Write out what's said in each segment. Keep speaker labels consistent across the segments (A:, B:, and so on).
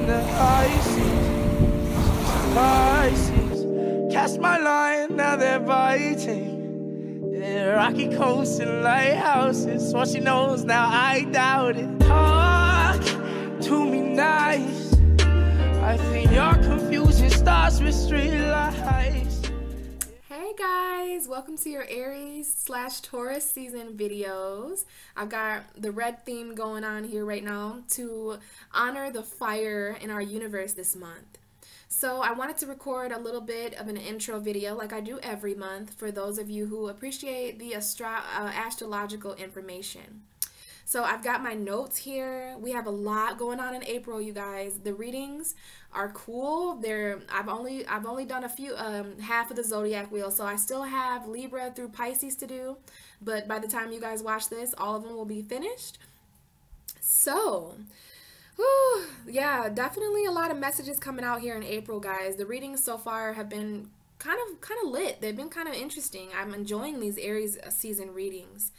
A: the high seas, Pisces. Cast my line, now they're biting. Yeah, rocky coasts and lighthouses. What she knows now, I doubt it. Talk to me nice. I think your confusion starts with street lights.
B: Hey guys, welcome to your Aries/Taurus season videos. I've got the red theme going on here right now to honor the fire in our universe this month. So I wanted to record a little bit of an intro video like I do every month for those of you who appreciate the astrological information. So I've got my notes here. We have a lot going on in April, you guys. The readings are cool. I've only done a few half of the zodiac wheel, so I still have Libra through Pisces to do, but by the time you guys watch this, all of them will be finished. So yeah, definitely a lot of messages coming out here in April, guys. The readings so far have been kind of lit. They've been kind of interesting. I'm enjoying these Aries season readings.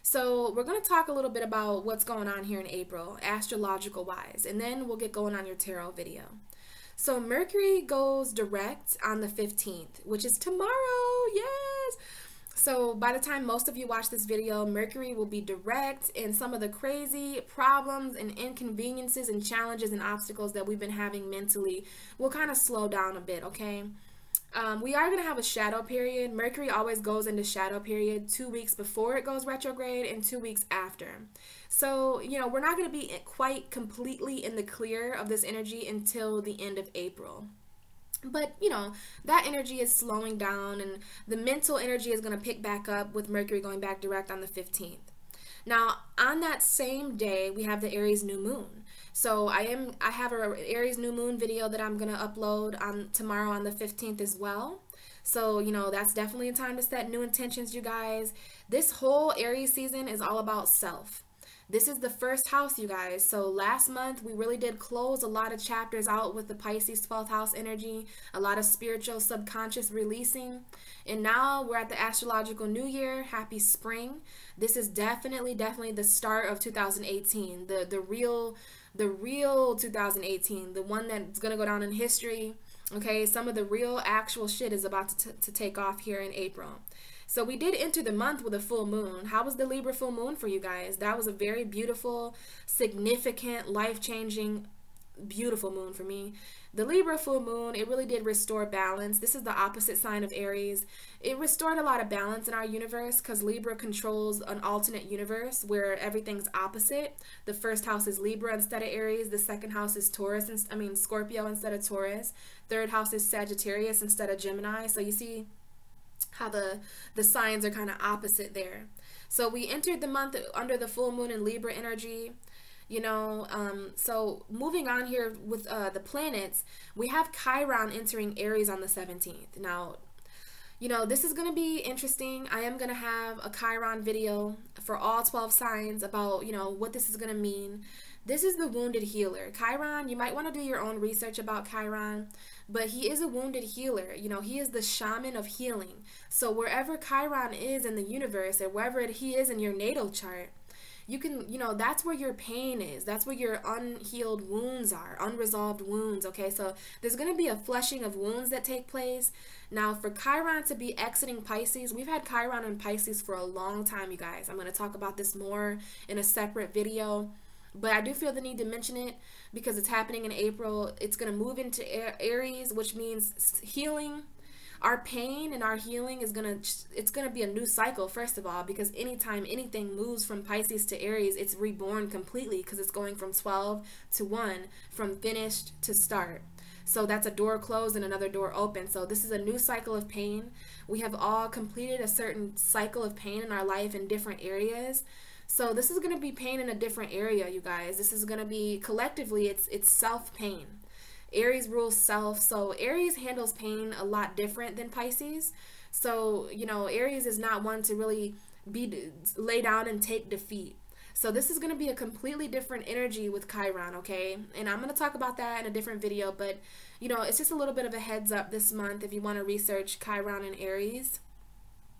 B: So we're going to talk a little bit about what's going on here in April, astrological wise, and then we'll get going on your tarot video. So Mercury goes direct on the 15th, which is tomorrow. Yes. So by the time most of you watch this video, Mercury will be direct, and some of the crazy problems and inconveniences and challenges and obstacles that we've been having mentally will kind of slow down a bit, okay? We are going to have a shadow period. Mercury always goes into shadow period 2 weeks before it goes retrograde and 2 weeks after. So, you know, we're not going to be quite completely in the clear of this energy until the end of April. But, you know, that energy is slowing down, and the mental energy is going to pick back up with Mercury going back direct on the 15th. Now, on that same day, we have the Aries new moon. So I have an Aries new moon video that I'm going to upload on tomorrow on the 15th as well. So, you know, that's definitely a time to set new intentions, you guys. This whole Aries season is all about self. This is the first house, you guys. So last month, we really did close a lot of chapters out with the Pisces 12th house energy, a lot of spiritual subconscious releasing. And now we're at the astrological new year. Happy spring. This is definitely the start of 2018, the real 2018, the one that's going to go down in history. Okay, some of the real actual shit is about to take off here in April. So we did enter the month with a full moon. How was the Libra full moon for you guys? That was a very beautiful, significant, life-changing, beautiful moon for me. The Libra full moon, it really did restore balance. This is the opposite sign of Aries. It restored a lot of balance in our universe because Libra controls an alternate universe where everything's opposite. The first house is Libra instead of Aries. The second house is Scorpio instead of Taurus. Third house is Sagittarius instead of Gemini. So you see how the signs are kind of opposite there. So we entered the month under the full moon in Libra energy. You know, so moving on here with the planets, we have Chiron entering Aries on the 17th. Now, you know, this is going to be interesting. I am going to have a Chiron video for all 12 signs about, you know, what this is going to mean. This is the wounded healer. Chiron, you might want to do your own research about Chiron, but he is a wounded healer. You know, he is the shaman of healing. So wherever Chiron is in the universe, or wherever he is in your natal chart, you can, you know, that's where your pain is. That's where your unhealed wounds are, unresolved wounds, okay? So there's going to be a flushing of wounds that take place. Now, for Chiron to be exiting Pisces, we've had Chiron in Pisces for a long time, you guys. I'm going to talk about this more in a separate video, but I do feel the need to mention it because it's happening in April. It's going to move into Aries, which means healing. Our pain and our healing is it's gonna be a new cycle, first of all, because anytime anything moves from Pisces to Aries, it's reborn completely because it's going from 12 to 1, from finished to start. So that's a door closed and another door open. So this is a new cycle of pain. We have all completed a certain cycle of pain in our life in different areas. So this is going to be pain in a different area, you guys. This is going to be, collectively, it's self-pain. Aries rules self, so Aries handles pain a lot different than Pisces. So, you know, Aries is not one to really lay down and take defeat. So this is going to be a completely different energy with Chiron, okay? And I'm going to talk about that in a different video, but, you know, it's just a little bit of a heads up this month if you want to research Chiron and Aries.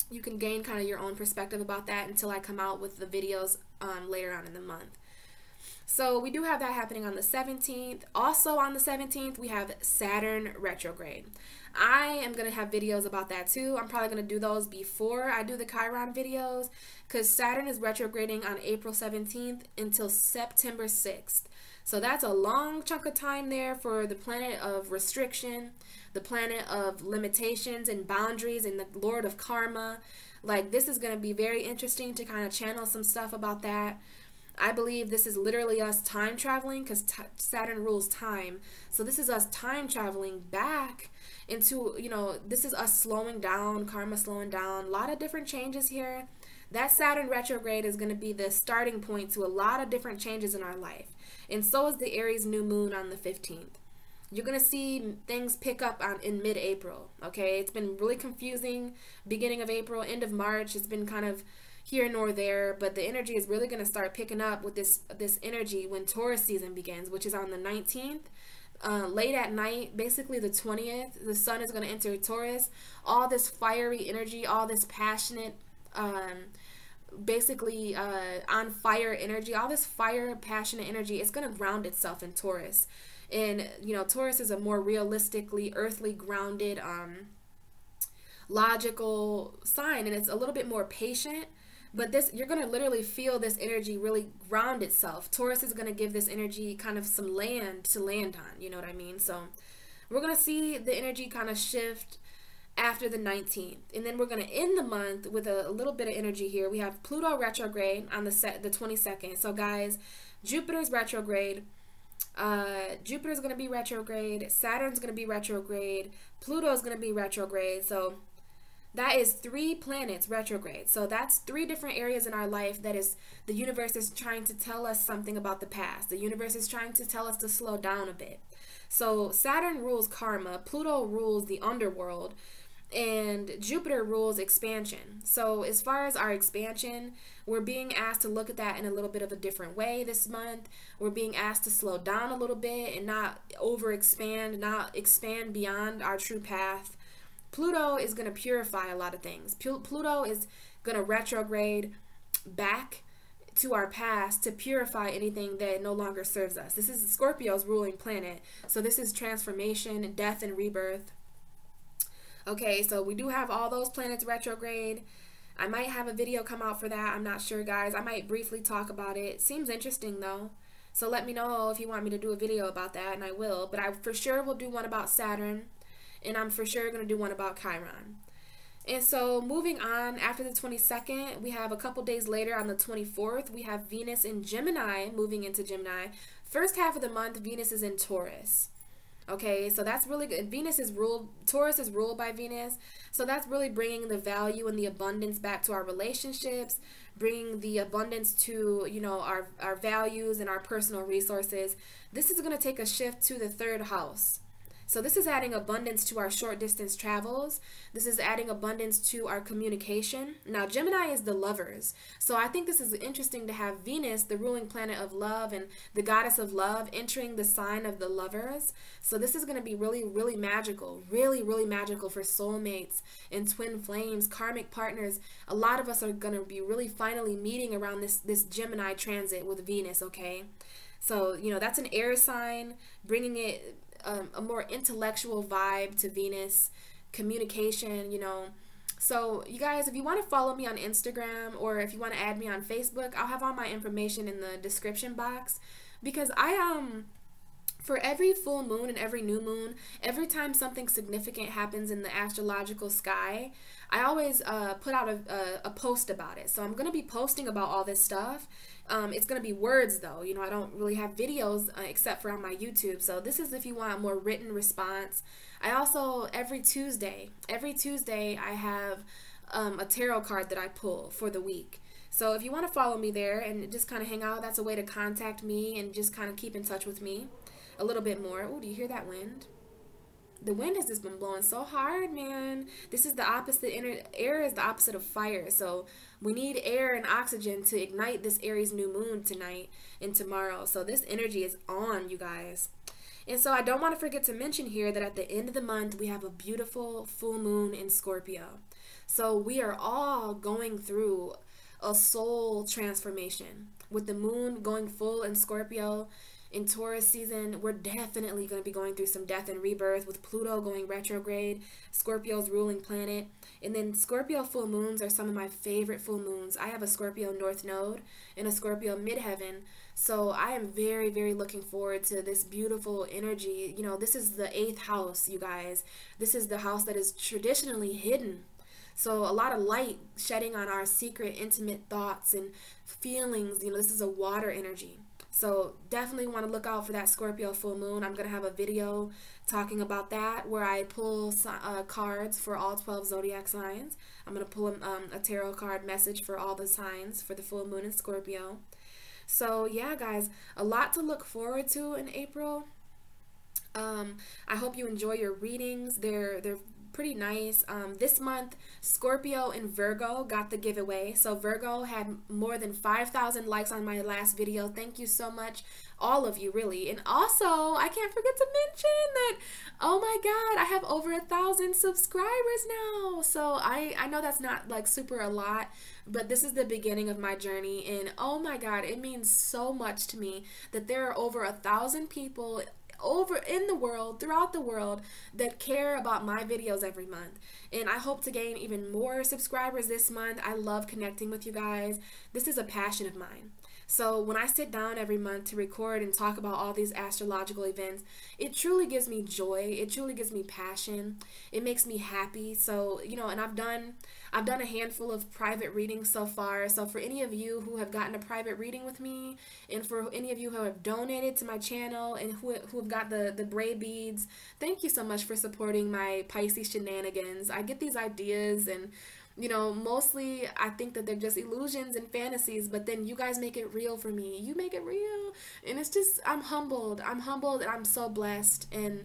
B: You can gain kind of your own perspective about that until I come out with the videos later on in the month. So we do have that happening on the 17th. Also on the 17th, we have Saturn retrograde. I am going to have videos about that too. I'm probably going to do those before I do the Chiron videos, because Saturn is retrograding on April 17th until September 6th. So that's a long chunk of time there for the planet of restriction, the planet of limitations and boundaries, and the Lord of Karma. Like, this is going to be very interesting to kind of channel some stuff about that. I believe this is literally us time traveling, because Saturn rules time. So this is us time traveling back into, you know, this is us slowing down, karma slowing down, a lot of different changes here. That Saturn retrograde is going to be the starting point to a lot of different changes in our life. And so is the Aries new moon on the 15th. You're going to see things pick up in mid-April, okay? It's been really confusing beginning of April, end of March. It's been kind of here nor there, but the energy is really going to start picking up with this energy when Taurus season begins, which is on the 19th. Late at night, basically the 20th, the sun is going to enter Taurus. All this fiery energy, all this passionate, basically on fire energy, all this fire, passionate energy, it's going to ground itself in Taurus. And, you know, Taurus is a more realistically, earthly grounded, logical sign, and it's a little bit more patient. But this, you're going to literally feel this energy really ground itself. Taurus is going to give this energy kind of some land to land on, you know what I mean? So we're going to see the energy kind of shift after the 19th. And then we're going to end the month with a little bit of energy here. We have Pluto retrograde on the 22nd. So guys, Jupiter's retrograde. Jupiter's going to be retrograde. Saturn's going to be retrograde. Pluto's going to be retrograde. So that is 3 planets retrograde. So that's 3 different areas in our life that is, the universe is trying to tell us something about the past. The universe is trying to tell us to slow down a bit. So Saturn rules karma, Pluto rules the underworld, and Jupiter rules expansion. So as far as our expansion, we're being asked to look at that in a little bit of a different way this month. We're being asked to slow down a little bit and not overexpand, not expand beyond our true path. Pluto is going to purify a lot of things. Pluto is going to retrograde back to our past to purify anything that no longer serves us. This is Scorpio's ruling planet. So this is transformation, death, and rebirth. Okay, so we do have all those planets retrograde. I might have a video come out for that. I'm not sure, guys. I might briefly talk about it. Seems interesting, though. So let me know if you want me to do a video about that, and I will. But I for sure will do one about Saturn, and I'm for sure going to do one about Chiron. And so moving on, after the 22nd, we have a couple days later on the 24th, we have Venus in Gemini, moving into Gemini. First half of the month, Venus is in Taurus. Okay, so that's really good. Taurus is ruled by Venus. So that's really bringing the value and the abundance back to our relationships, bringing the abundance to, you know, our values and our personal resources. This is going to take a shift to the 3rd house. So this is adding abundance to our short distance travels. This is adding abundance to our communication. Now, Gemini is the lovers. So I think this is interesting to have Venus, the ruling planet of love and the goddess of love, entering the sign of the lovers. So this is going to be really, really magical, really, really magical for soulmates and twin flames, karmic partners. A lot of us are going to be really finally meeting around this Gemini transit with Venus, okay? So, you know, that's an air sign, bringing it a more intellectual vibe to Venus, communication, you know. So you guys, if you want to follow me on Instagram or if you want to add me on Facebook, I'll have all my information in the description box, because for every full moon and every new moon, every time something significant happens in the astrological sky, I always put out a post about it. So I'm going to be posting about all this stuff. It's going to be words, though. You know, I don't really have videos except for on my YouTube. So this is if you want a more written response. I also, every Tuesday I have a tarot card that I pull for the week. So if you want to follow me there and just kind of hang out, that's a way to contact me and just kind of keep in touch with me a little bit more. Oh, do you hear that wind? The wind has just been blowing so hard, man. This is the opposite. Air is the opposite of fire. So we need air and oxygen to ignite this Aries new moon tonight and tomorrow. So this energy is on, you guys. And so I don't want to forget to mention here that at the end of the month, we have a beautiful full moon in Scorpio. So we are all going through a soul transformation. With the moon going full in Scorpio in Taurus season, we're definitely going to be going through some death and rebirth with Pluto going retrograde, Scorpio's ruling planet. And then Scorpio full moons are some of my favorite full moons. I have a Scorpio North Node and a Scorpio Midheaven. So I am very, very looking forward to this beautiful energy. You know, this is the 8th house, you guys. This is the house that is traditionally hidden. So a lot of light shedding on our secret, intimate thoughts and feelings. You know, this is a water energy. So definitely want to look out for that Scorpio full moon. I'm going to have a video talking about that where I pull cards for all 12 zodiac signs. I'm going to pull a tarot card message for all the signs for the full moon in Scorpio. So yeah, guys, a lot to look forward to in April. I hope you enjoy your readings. They're pretty nice. This month, Scorpio and Virgo got the giveaway. So Virgo had more than 5,000 likes on my last video. Thank you so much, all of you, really. And also, I can't forget to mention that, oh my God, I have over 1,000 subscribers now. So I know that's not like super a lot, but this is the beginning of my journey. And oh my God, it means so much to me that there are over 1,000 people over in the world, throughout the world, that care about my videos every month. And I hope to gain even more subscribers this month. I love connecting with you guys. This is a passion of mine. So when I sit down every month to record and talk about all these astrological events, it truly gives me joy. It truly gives me passion. It makes me happy. So, you know, and I've done a handful of private readings so far. So for any of you who have gotten a private reading with me, and for any of you who have donated to my channel and who have got the braid beads, thank you so much for supporting my Pisces shenanigans. I get these ideas and, you know, mostly I think that they're just illusions and fantasies, but then you guys make it real for me. You make it real. And it's just, I'm humbled and I'm so blessed. And,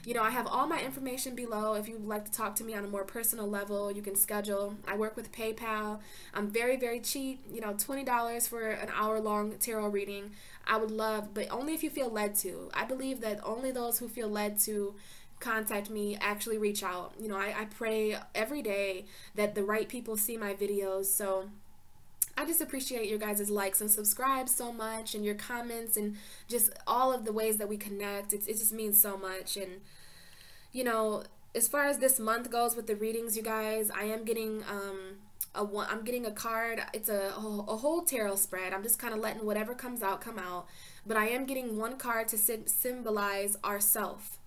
B: you know, I have all my information below. If you'd like to talk to me on a more personal level, you can schedule. I work with PayPal. I'm very, very cheap. You know, $20 for an hour-long tarot reading. I would love, but only if you feel led to. I believe that only those who feel led to contact me actually reach out. You know, I pray every day that the right people see my videos. So I just appreciate your guys' likes and subscribes so much, and your comments, and just all of the ways that we connect. It just means so much. And, you know, as far as this month goes with the readings, you guys, I am getting I'm getting a card. It's a whole tarot spread. I'm just kind of letting whatever comes out come out. But I am getting one card to symbolize ourself.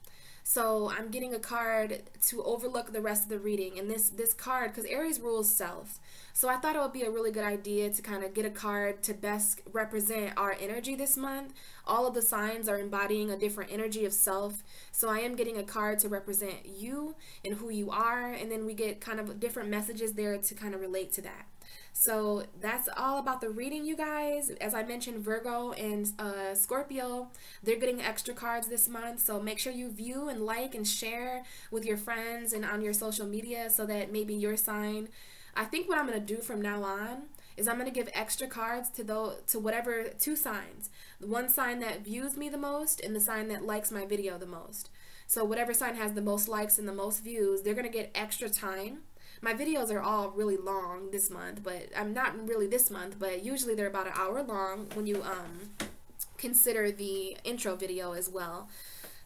B: So I'm getting a card to overlook the rest of the reading. And this card, because Aries rules self. So I thought it would be a really good idea to kind of get a card to best represent our energy this month. All of the signs are embodying a different energy of self. So I am getting a card to represent you and who you are. And then we get kind of different messages there to kind of relate to that. So that's all about the reading, you guys. As I mentioned, Virgo and Scorpio, they're getting extra cards this month. So make sure you view and like and share with your friends and on your social media so that maybe your sign. I think what I'm going to do from now on is I'm going to give extra cards to whatever two signs. The one sign that views me the most and the sign that likes my video the most. So whatever sign has the most likes and the most views, they're going to get extra time. My videos are all really long this month, but I'm not really this month, but usually they're about an hour long when you consider the intro video as well.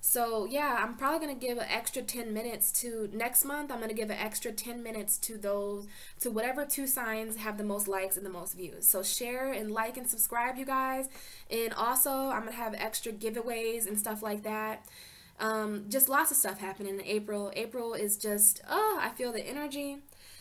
B: So yeah, I'm probably going to give an extra 10 minutes to next month. I'm going to give an extra 10 minutes to whatever two signs have the most likes and the most views. So share and like and subscribe, you guys. And also I'm going to have extra giveaways and stuff like that. Just lots of stuff happening in April. April is just, I feel the energy.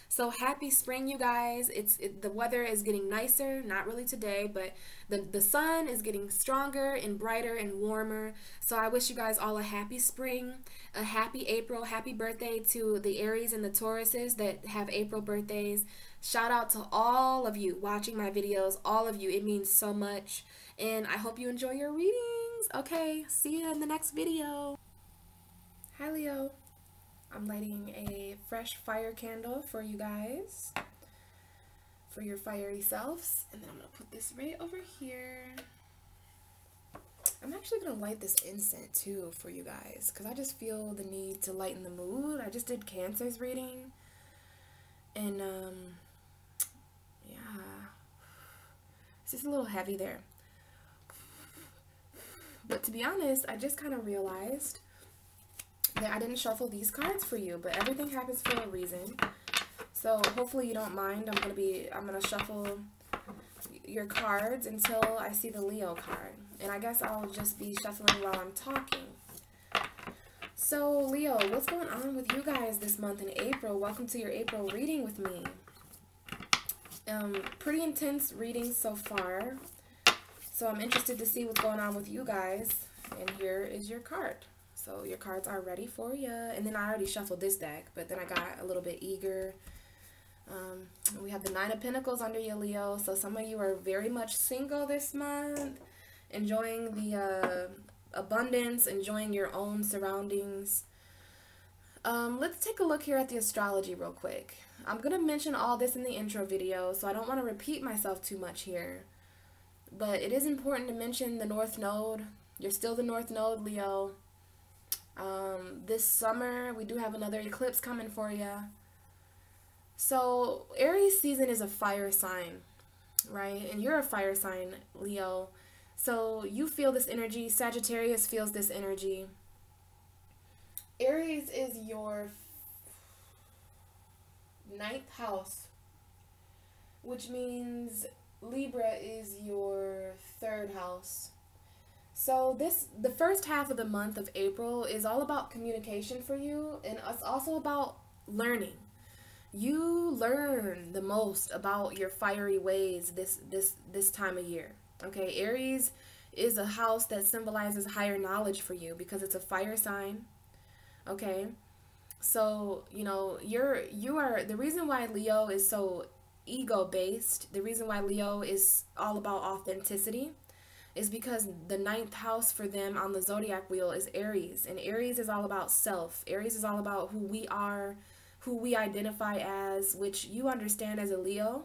B: So happy spring, you guys. The weather is getting nicer, not really today, but the sun is getting stronger and brighter and warmer. So I wish you guys all a happy spring, a happy April. Happy birthday to the Aries and the Tauruses that have April birthdays. Shout out to all of you watching my videos, all of you. It means so much. And I hope you enjoy your readings. Okay, see you in the next video. Hi, Leo. I'm lighting a fresh fire candle for you guys, for your fiery selves. And then I'm going to put this right over here. I'm actually going to light this incense too for you guys, because I just feel the need to lighten the mood. I just did Cancer's reading. And, yeah, just a little heavy there. But to be honest, I just kind of realized that I didn't shuffle these cards for you, but everything happens for a reason. So hopefully you don't mind. I'm gonna shuffle your cards until I see the Leo card. And I guess I'll just be shuffling while I'm talking. So Leo, what's going on with you guys this month in April? Welcome to your April reading with me. Pretty intense reading so far. So I'm interested to see what's going on with you guys. And here is your card. So your cards are ready for you. And then I already shuffled this deck, but then I got a little bit eager. We have the Nine of Pentacles under you, Leo. So some of you are very much single this month, enjoying the abundance, enjoying your own surroundings. Let's take a look here at the astrology real quick. I'm going to mention all this in the intro video, so I don't want to repeat myself too much here. But it is important to mention the North Node. You're still the North Node, Leo. This summer, we do have another eclipse coming for you. So Aries season is a fire sign, right? And you're a fire sign, Leo. So you feel this energy. Sagittarius feels this energy. Aries is your 9th house, which means Libra is your 3rd house. So the first half of the month of April is all about communication for you, and it's also about learning. You learn the most about your fiery ways this time of year. Okay, Aries is a house that symbolizes higher knowledge for you because it's a fire sign. Okay, so you know you are the reason why Leo is so ego based. The reason why Leo is all about authenticity is because the 9th house for them on the zodiac wheel is Aries, and Aries is all about self. Aries is all about who we are, who we identify as, which you understand as a Leo.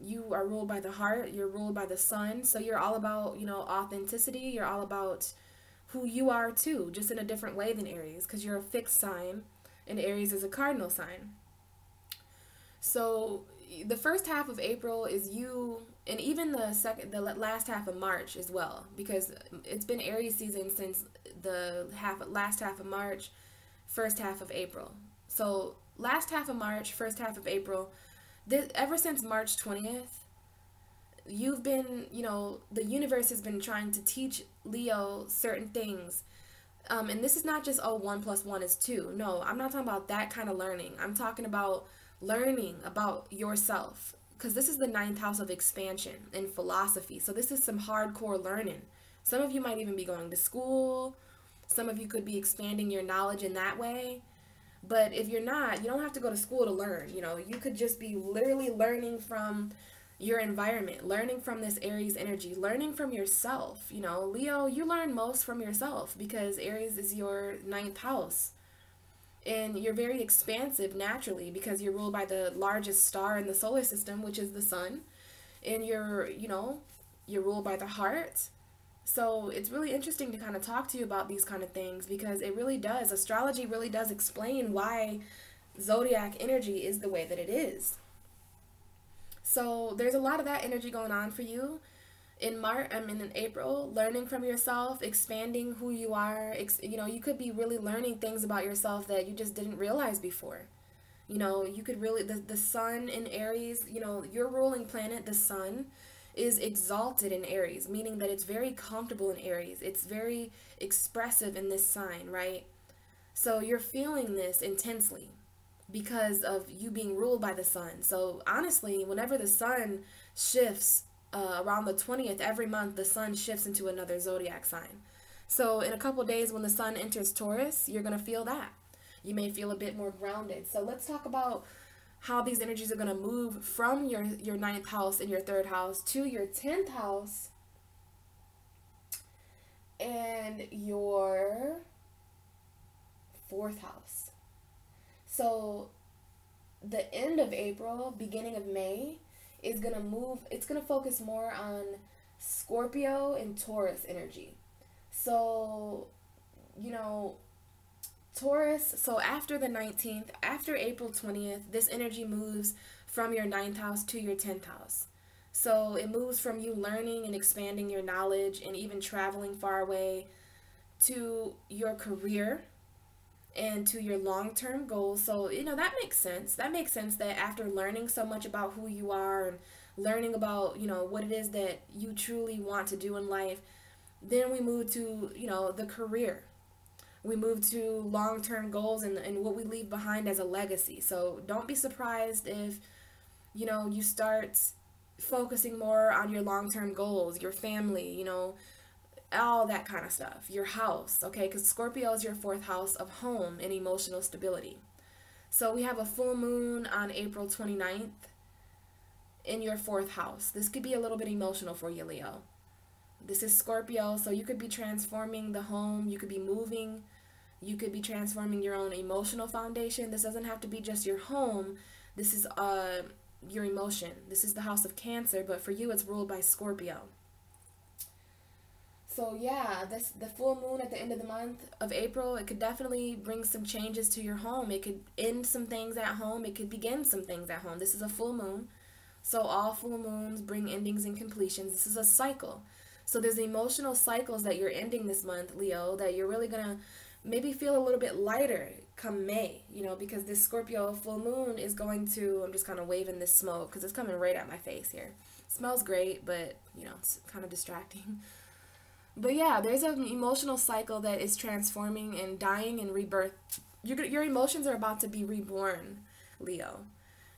B: You are ruled by the heart, you're ruled by the sun, so you're all about, you know, authenticity. You're all about who you are too, just in a different way than Aries, because you're a fixed sign and Aries is a cardinal sign. So the first half of April is you, and even the last half of March as well, because it's been Aries season since the last half of March, first half of April. So last half of March, first half of April, ever since March 20th, you've been, you know, the universe has been trying to teach Leo certain things. And this is not just, oh, 1 + 1 is 2. No, I'm not talking about that kind of learning. I'm talking about learning about yourself, because this is the 9th house of expansion and philosophy. So this is some hardcore learning. Some of you might even be going to school. Some of you could be expanding your knowledge in that way. But if you're not, you don't have to go to school to learn. You know, you could just be literally learning from your environment, learning from this Aries energy, learning from yourself. You know, Leo, you learn most from yourself because Aries is your 9th house. And you're very expansive naturally because you're ruled by the largest star in the solar system, which is the sun. And you're ruled by the heart. So it's really interesting to kind of talk to you about these kind of things, because it really does, astrology really does explain why zodiac energy is the way that it is. So there's a lot of that energy going on for you in April, learning from yourself, expanding who you are. You know, you could be really learning things about yourself that you just didn't realize before. You know, you could really, the sun in Aries, you know, your ruling planet, the sun, is exalted in Aries, meaning that it's very comfortable in Aries. It's very expressive in this sign, right? So you're feeling this intensely because of you being ruled by the sun. So honestly, whenever the sun shifts around the 20th, every month the sun shifts into another zodiac sign. So in a couple days when the sun enters Taurus, you're going to feel that. You may feel a bit more grounded. So let's talk about how these energies are going to move from your 9th house and your 3rd house to your 10th house and your 4th house. So the end of April, beginning of May, is going to move, it's going to focus more on Scorpio and Taurus energy. So, you know, Taurus, so after the 19th, after April 20th, this energy moves from your 9th house to your 10th house. So it moves from you learning and expanding your knowledge and even traveling far away to your career and to your long-term goals. So, you know, that makes sense. That makes sense that after learning so much about who you are and learning about, you know, what it is that you truly want to do in life, then we move to, you know, the career. We move to long-term goals and what we leave behind as a legacy. So don't be surprised if, you know, you start focusing more on your long-term goals, your family, you know, all that kind of stuff, your house, okay? Because Scorpio is your fourth house of home and emotional stability. So we have a full moon on April 29th in your fourth house. This could be a little bit emotional for you, Leo. This is Scorpio, so you could be transforming the home, you could be moving, you could be transforming your own emotional foundation. This doesn't have to be just your home. This is your emotion. This is the house of Cancer, but for you it's ruled by Scorpio. So yeah, the full moon at the end of the month of April, it could definitely bring some changes to your home. It could end some things at home. It could begin some things at home. This is a full moon. So all full moons bring endings and completions. This is a cycle. So there's emotional cycles that you're ending this month, Leo, that you're really going to maybe feel a little bit lighter come May, you know, because this Scorpio full moon is going to, I'm just kind of waving this smoke because it's coming right at my face here. It smells great, but, you know, it's kind of distracting. But yeah, there's an emotional cycle that is transforming and dying and rebirth. Your emotions are about to be reborn, Leo.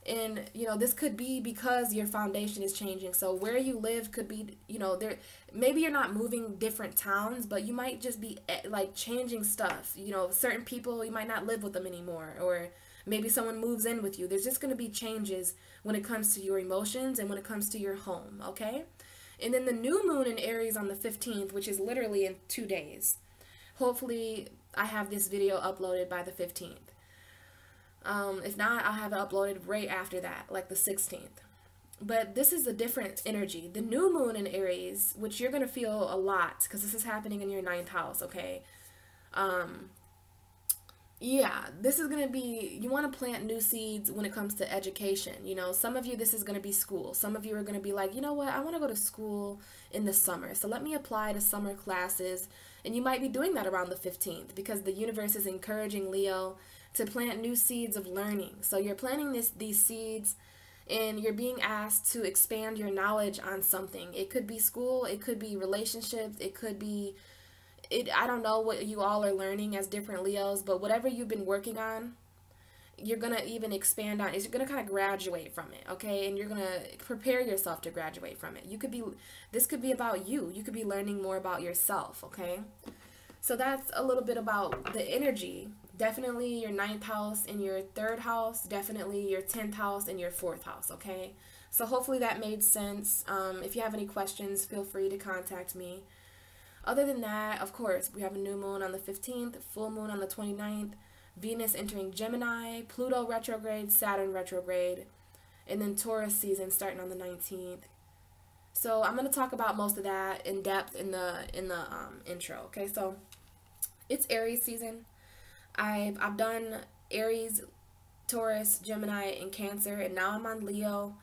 B: And, you know, this could be because your foundation is changing. So where you live could be, you know, there, maybe you're not moving different towns, but you might just be like changing stuff. You know, certain people, you might not live with them anymore, or maybe someone moves in with you. There's just going to be changes when it comes to your emotions and when it comes to your home, okay? And then the new moon in Aries on the 15th, which is literally in 2 days. Hopefully I have this video uploaded by the 15th. If not, I'll have it uploaded right after that, like the 16th. But this is a different energy. The new moon in Aries, which you're going to feel a lot because this is happening in your 9th house, okay? Yeah, this is going to be, you want to plant new seeds when it comes to education. You know, some of you, this is going to be school. Some of you are going to be like, you know what, I want to go to school in the summer. So let me apply to summer classes. And you might be doing that around the 15th because the universe is encouraging Leo to plant new seeds of learning. So you're planting these seeds and you're being asked to expand your knowledge on something. It could be school, it could be relationships, it could be, I don't know what you all are learning as different Leos, but whatever you've been working on, you're going to even expand on. You're going to kind of graduate from it, okay? And you're going to prepare yourself to graduate from it. This could be about you. You could be learning more about yourself, okay? So that's a little bit about the energy. Definitely your 9th house and your 3rd house. Definitely your 10th house and your 4th house, okay? So hopefully that made sense. If you have any questions, feel free to contact me. Other than that, of course, we have a new moon on the 15th, full moon on the 29th, Venus entering Gemini, Pluto retrograde, Saturn retrograde, and then Taurus season starting on the 19th. So I'm going to talk about most of that in depth in the intro, okay? So it's Aries season. I've done Aries, Taurus, Gemini, and Cancer, and now I'm on Leo.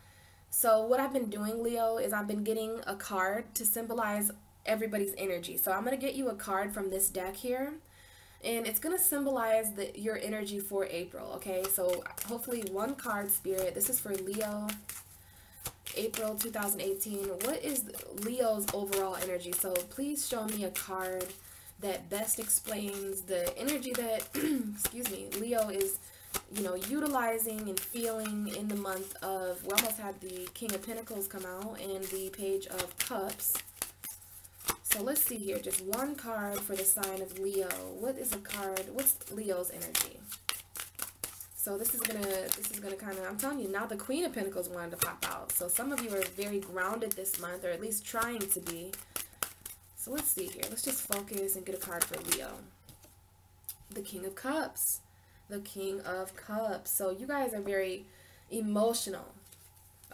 B: So what I've been doing, Leo, is I've been getting a card to symbolize everybody's energy. So I'm going to get you a card from this deck here, and it's going to symbolize your energy for April, okay? So hopefully one card, Spirit. This is for Leo, April 2018. What is Leo's overall energy? So please show me a card that best explains the energy that, excuse me, Leo is, you know, utilizing and feeling in the month of, we almost had the King of Pentacles come out and the Page of Cups. So let's see here, just one card for the sign of Leo. What is a card? What's Leo's energy? So this is gonna kind of, I'm telling you, now the Queen of Pentacles wanted to pop out. So some of you are very grounded this month, or at least trying to be. So let's see here. Let's just focus and get a card for Leo. The King of Cups. The King of Cups. So you guys are very emotional.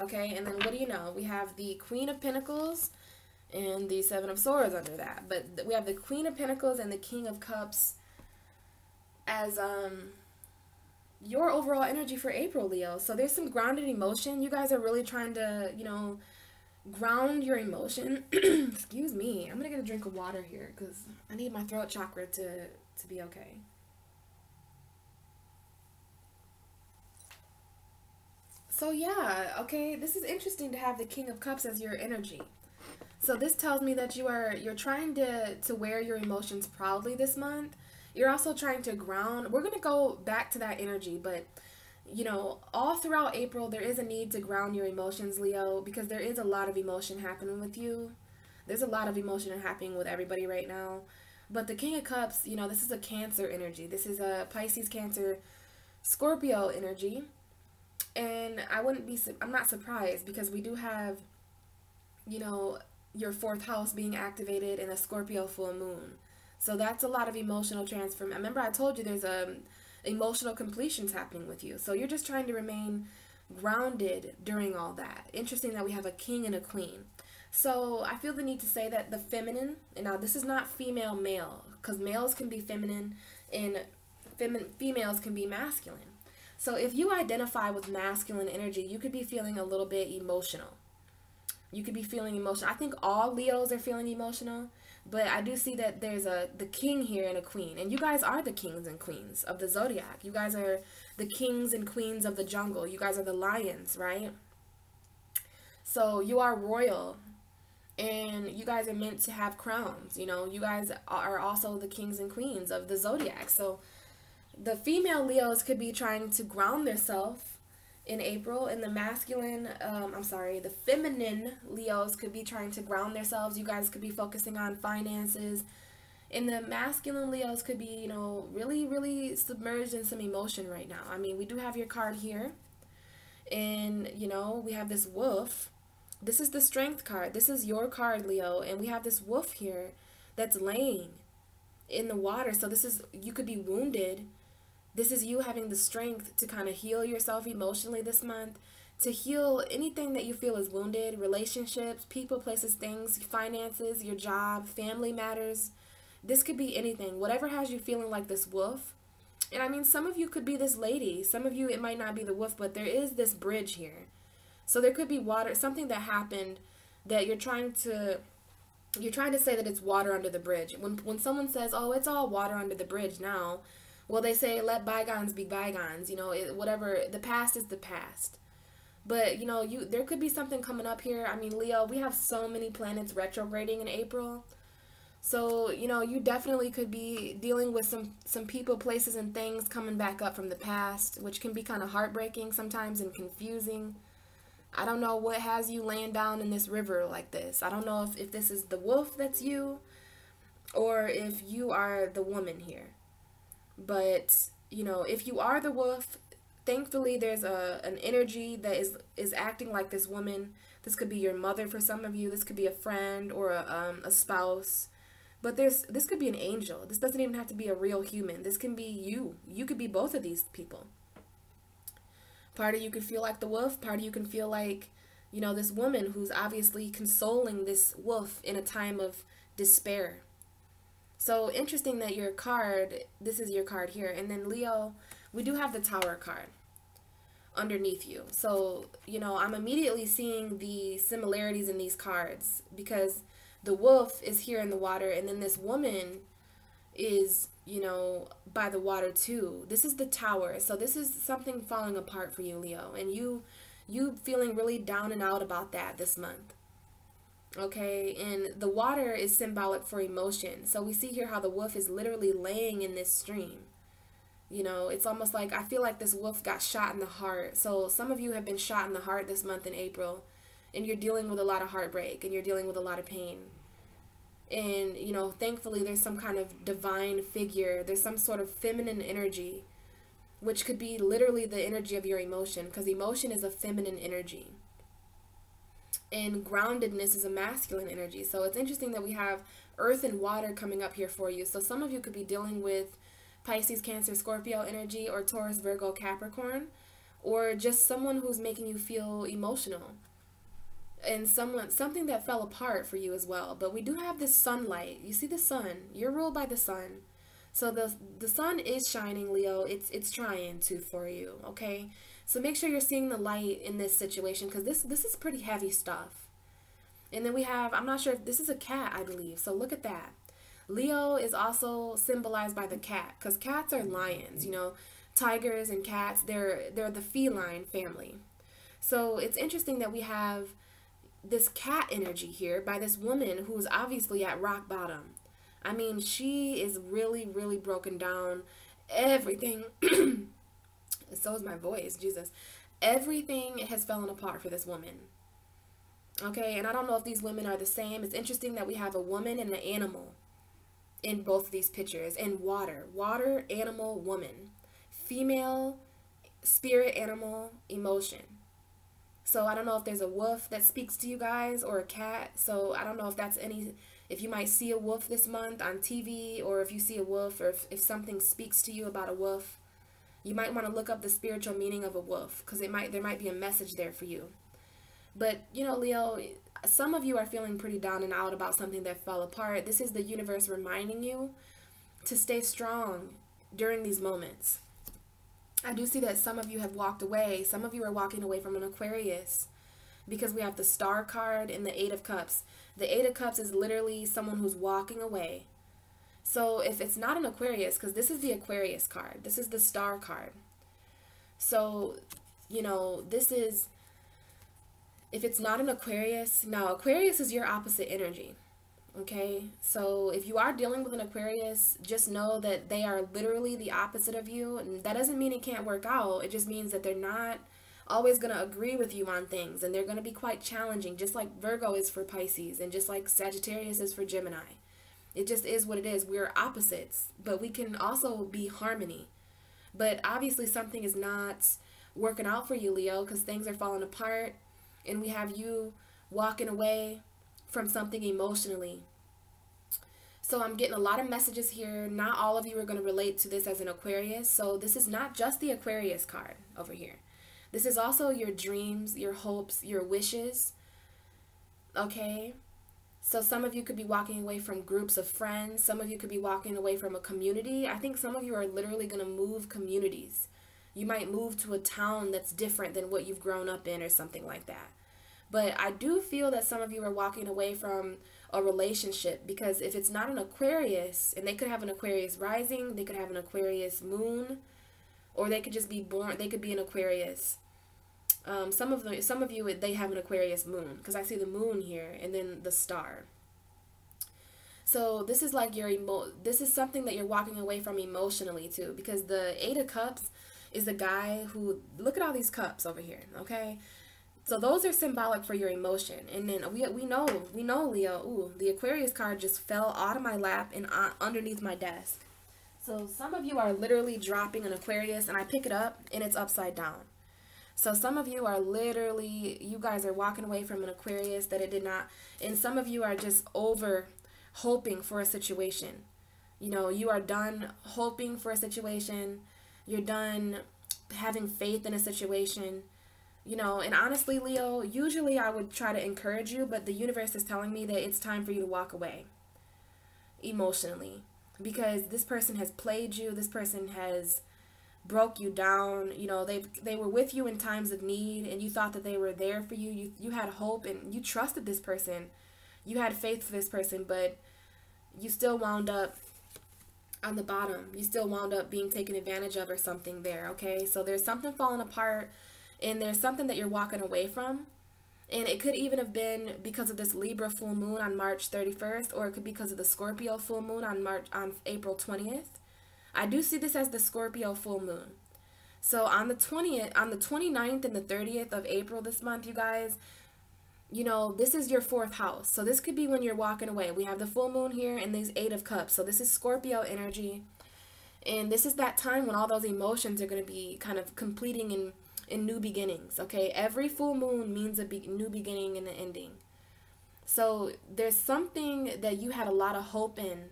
B: Okay, and then what do you know? We have the Queen of Pentacles and the Seven of Swords under that. But we have the Queen of Pentacles and the King of Cups as your overall energy for April, Leo. So there's some grounded emotion. You guys are really trying to, you know, ground your emotion. Excuse me. I'm gonna get a drink of water here because I need my throat chakra to be okay. So yeah, okay, this is interesting to have the King of Cups as your energy. So this tells me that you're trying to wear your emotions proudly this month. You're also trying to ground. We're going to go back to that energy, but you know, all throughout April there is a need to ground your emotions, Leo, because there is a lot of emotion happening with you. There's a lot of emotion happening with everybody right now. But the King of Cups, you know, this is a Cancer energy. This is a Pisces, Cancer, Scorpio energy. And I'm not surprised because we do have, you know, your fourth house being activated in a Scorpio full moon. So that's a lot of emotional transform. Remember I told you there's emotional completions happening with you. So you're just trying to remain grounded during all that. Interesting that we have a king and a queen. So I feel the need to say that the feminine, and now this is not female male, because males can be feminine and females can be masculine. So if you identify with masculine energy, you could be feeling a little bit emotional. You could be feeling emotional. I think all Leos are feeling emotional, but I do see that there's the king here and a queen. And you guys are the kings and queens of the zodiac. You guys are the kings and queens of the jungle. You guys are the lions, right? So you are royal, and you guys are meant to have crowns. You know, you guys are also the kings and queens of the zodiac. So the female Leos could be trying to ground themselves in April, and the the feminine Leos could be trying to ground themselves. You guys could be focusing on finances, and the masculine Leos could be, you know, really, really submerged in some emotion right now. I mean, we do have your card here, and, you know, we have this wolf. This is the strength card. This is your card, Leo, and we have this wolf here that's laying in the water. So this is, you could be wounded. This is you having the strength to kind of heal yourself emotionally this month, to heal anything that you feel is wounded, relationships, people, places, things, finances, your job, family matters. This could be anything, whatever has you feeling like this wolf. And I mean, some of you could be this lady. Some of you, it might not be the wolf, but there is this bridge here. So there could be water, something that happened that you're trying to say that it's water under the bridge. When someone says, oh, it's all water under the bridge now, well, they say, let bygones be bygones. You know, whatever, the past is the past. But, you know, there could be something coming up here. I mean, Leo, we have so many planets retrograding in April. So, you know, you definitely could be dealing with some people, places, and things coming back up from the past, which can be kind of heartbreaking sometimes and confusing. I don't know what has you laying down in this river like this. I don't know if this is the wolf that's you, or if you are the woman here. But, you know, if you are the wolf, thankfully there's an energy that is acting like this woman. This could be your mother for some of you. This could be a friend or a spouse. But this could be an angel. This doesn't even have to be a real human. This can be you. You could be both of these people. Part of you could feel like the wolf. Part of you can feel like, you know, this woman who's obviously consoling this wolf in a time of despair. So interesting that your card, this is your card here. And then Leo, we do have the Tower card underneath you. So, you know, I'm immediately seeing the similarities in these cards because the wolf is here in the water, and then this woman is, you know, by the water too. This is the Tower. So this is something falling apart for you, Leo, and you feeling really down and out about that this month. Okay, and the water is symbolic for emotion. So we see here how the wolf is literally laying in this stream. You know, it's almost like, I feel like this wolf got shot in the heart. So some of you have been shot in the heart this month in April, and you're dealing with a lot of heartbreak, and you're dealing with a lot of pain. And, you know, thankfully there's some kind of divine figure. There's some sort of feminine energy, which could be literally the energy of your emotion, because emotion is a feminine energy. And groundedness is a masculine energy. So it's interesting that we have earth and water coming up here for you. So some of you could be dealing with Pisces, Cancer, Scorpio energy, or Taurus, Virgo, Capricorn, or just someone who's making you feel emotional. And something that fell apart for you as well. But we do have this sunlight. You see the sun. You're ruled by the sun. So the sun is shining, Leo. It's trying to for you, okay? So make sure you're seeing the light in this situation, because this is pretty heavy stuff. And then we have, I'm not sure if this is a cat, I believe. So look at that. Leo is also symbolized by the cat, because cats are lions, you know, tigers and cats, they're the feline family. So it's interesting that we have this cat energy here by this woman who's obviously at rock bottom. I mean, she is really, really broken down. Everything, so is my voice, Jesus. Everything has fallen apart for this woman. Okay, and I don't know if these women are the same. It's interesting that we have a woman and an animal in both of these pictures. And water, animal, woman. Female, spirit, animal, emotion. So I don't know if there's a wolf that speaks to you guys or a cat. So I don't know if that's if you might see a wolf this month on TV, or if you see a wolf, or if something speaks to you about a wolf. You might want to look up the spiritual meaning of a wolf, because there might be a message there for you. But, you know, Leo, some of you are feeling pretty down and out about something that fell apart. This is the universe reminding you to stay strong during these moments. I do see that some of you have walked away. Some of you are walking away from an Aquarius, because we have the Star card and the Eight of Cups. The Eight of Cups is literally someone who's walking away. So if it's not an Aquarius, because this is the Aquarius card, this is the Star card. So, you know, this is, if it's not an Aquarius, now Aquarius is your opposite energy. Okay, so if you are dealing with an Aquarius, just know that they are literally the opposite of you. And that doesn't mean it can't work out. It just means that they're not always going to agree with you on things, and they're going to be quite challenging, just like Virgo is for Pisces, and just like Sagittarius is for Gemini. It just is what it is. We're opposites, but we can also be harmony. But obviously something is not working out for you, Leo, because things are falling apart, and we have you walking away from something emotionally. So I'm getting a lot of messages here. Not all of you are going to relate to this as an Aquarius. So this is not just the Aquarius card over here. This is also your dreams, your hopes, your wishes. Okay? So some of you could be walking away from groups of friends. Some of you could be walking away from a community. I think some of you are literally going to move communities. You might move to a town that's different than what you've grown up in or something like that. But I do feel that some of you are walking away from a relationship, because if it's not an Aquarius, and they could have an Aquarius rising, they could have an Aquarius moon, or they could just be born, they could be an Aquarius. Some of you, they have an Aquarius moon, because I see the moon here and then the star. So this is like this is something that you're walking away from emotionally too, because the Eight of Cups is a guy who, look at all these cups over here, okay? So those are symbolic for your emotion. And then we know Leo, ooh, the Aquarius card just fell out of my lap and underneath my desk. So some of you are literally dropping an Aquarius, and I pick it up and it's upside down. So some of you are literally, you guys are walking away from an Aquarius that it did not, and some of you are just over hoping for a situation. You know, you are done hoping for a situation. You're done having faith in a situation. You know, and honestly, Leo, usually I would try to encourage you, but the universe is telling me that it's time for you to walk away emotionally, because this person has played you. This person has broke you down. You know, they were with you in times of need, and you thought that they were there for you. You had hope, and you trusted this person. You had faith for this person, but you still wound up on the bottom. You still wound up being taken advantage of or something there, okay? So there's something falling apart, and there's something that you're walking away from. And it could even have been because of this Libra full moon on March 31st, or it could be because of the Scorpio full moon on April 20th. I do see this as the Scorpio full moon. So on the 29th and the 30th of April this month, you guys, you know, this is your fourth house. So this could be when you're walking away. We have the full moon here and these Eight of Cups. So this is Scorpio energy. And this is that time when all those emotions are going to be kind of completing in new beginnings, okay? Every full moon means a new beginning and an ending. So there's something that you had a lot of hope in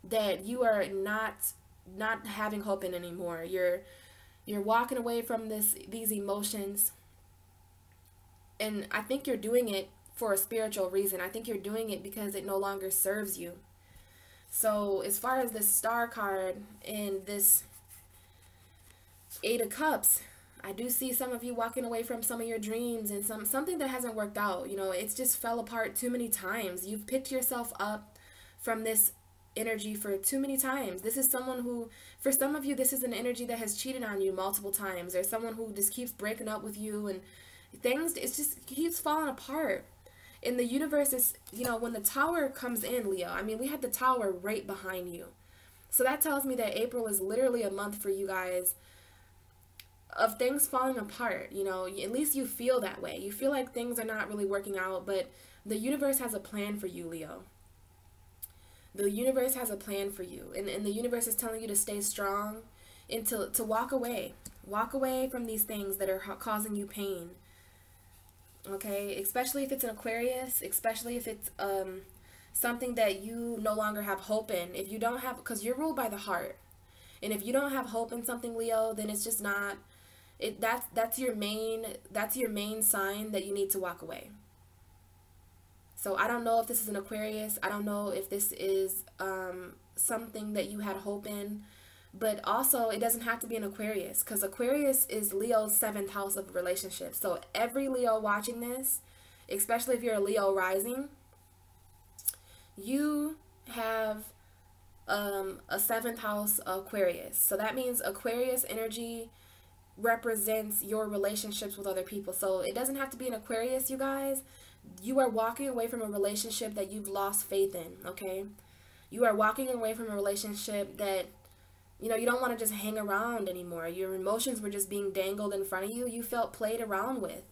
B: that you are not having hope in anymore. You're walking away from these emotions, and I think you're doing it for a spiritual reason. I think you're doing it because it no longer serves you. So as far as this Star card and this Eight of Cups, I do see some of you walking away from some of your dreams and something that hasn't worked out. You know, it's just fell apart too many times. You've picked yourself up from this energy for too many times. This is someone who, for some of you, this is an energy that has cheated on you multiple times. There's someone who just keeps breaking up with you and things, it's just keeps falling apart. And the universe is, you know, when the tower comes in, Leo, I mean, we had the tower right behind you. So that tells me that April is literally a month for you guys of things falling apart. You know, at least you feel that way. You feel like things are not really working out, but the universe has a plan for you, Leo. The universe has a plan for you, and the universe is telling you to stay strong and to walk away. Walk away from these things that are causing you pain. Okay, especially if it's an Aquarius, especially if it's something that you no longer have hope in. If you don't have, because you're ruled by the heart, and if you don't have hope in something, Leo, then it's just not. That's your main sign that you need to walk away. So I don't know if this is an Aquarius. I don't know if this is something that you had hope in. But also, it doesn't have to be an Aquarius, because Aquarius is Leo's 7th house of relationships. So every Leo watching this, especially if you're a Leo rising, you have a 7th house Aquarius. So that means Aquarius energy represents your relationships with other people. So it doesn't have to be an Aquarius, you guys. You are walking away from a relationship that you've lost faith in, okay? You are walking away from a relationship that, you know, you don't want to just hang around anymore. Your emotions were just being dangled in front of you. You felt played around with.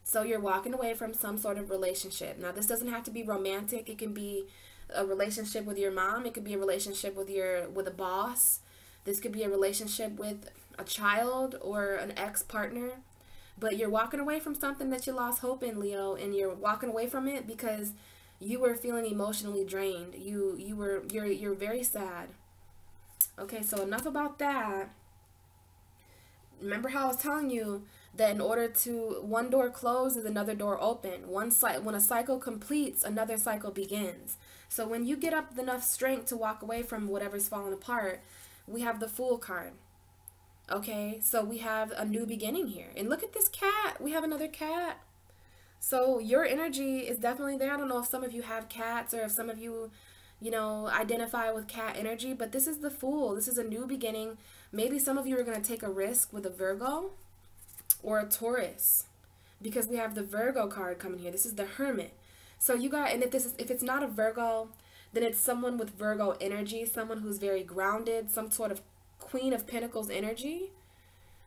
B: So you're walking away from some sort of relationship. Now, this doesn't have to be romantic. It can be a relationship with your mom. It could be a relationship with a boss. This could be a relationship with a child or an ex-partner. But you're walking away from something that you lost hope in, Leo, and you're walking away from it because you were feeling emotionally drained. You're very sad. Okay, so enough about that. Remember how I was telling you that in order to, one door closes, another door open. When a cycle completes, another cycle begins. So when you get up enough strength to walk away from whatever's falling apart, we have the Fool card. Okay, so we have a new beginning here. And look at this cat. We have another cat. So your energy is definitely there. I don't know if some of you have cats or if some of you, you know, identify with cat energy, but this is the Fool. This is a new beginning. Maybe some of you are going to take a risk with a Virgo or a Taurus, because we have the Virgo card coming here. This is the Hermit. So you got, and if it's not a Virgo, then it's someone with Virgo energy, someone who's very grounded, some sort of Queen of Pentacles energy.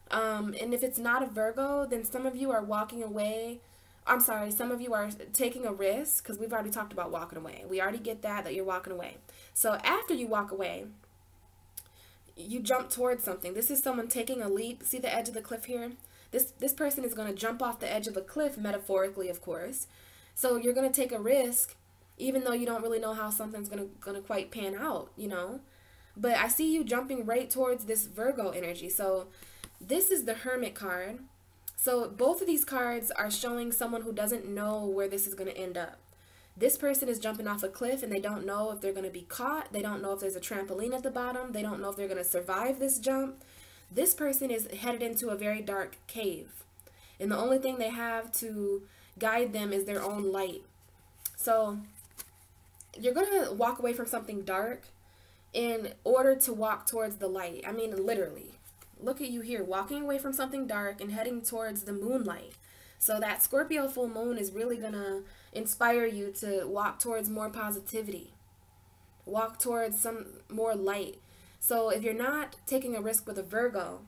B: And if it's not a Virgo, then some of you are walking away. I'm sorry, some of you are taking a risk, because we've already talked about walking away. We already get that you're walking away. So after you walk away, you jump towards something. This is someone taking a leap. See the edge of the cliff here? This person is going to jump off the edge of the cliff, metaphorically, of course. So you're going to take a risk, even though you don't really know how something's going to quite pan out, you know? But I see you jumping right towards this Virgo energy. So this is the Hermit card. So both of these cards are showing someone who doesn't know where this is going to end up. This person is jumping off a cliff and they don't know if they're going to be caught. They don't know if there's a trampoline at the bottom. They don't know if they're going to survive this jump. This person is headed into a very dark cave. And the only thing they have to guide them is their own light. So you're going to walk away from something dark in order to walk towards the light. I mean, literally. Look at you here, walking away from something dark and heading towards the moonlight. So that Scorpio full moon is really going to inspire you to walk towards more positivity. Walk towards some more light. So if you're not taking a risk with a Virgo,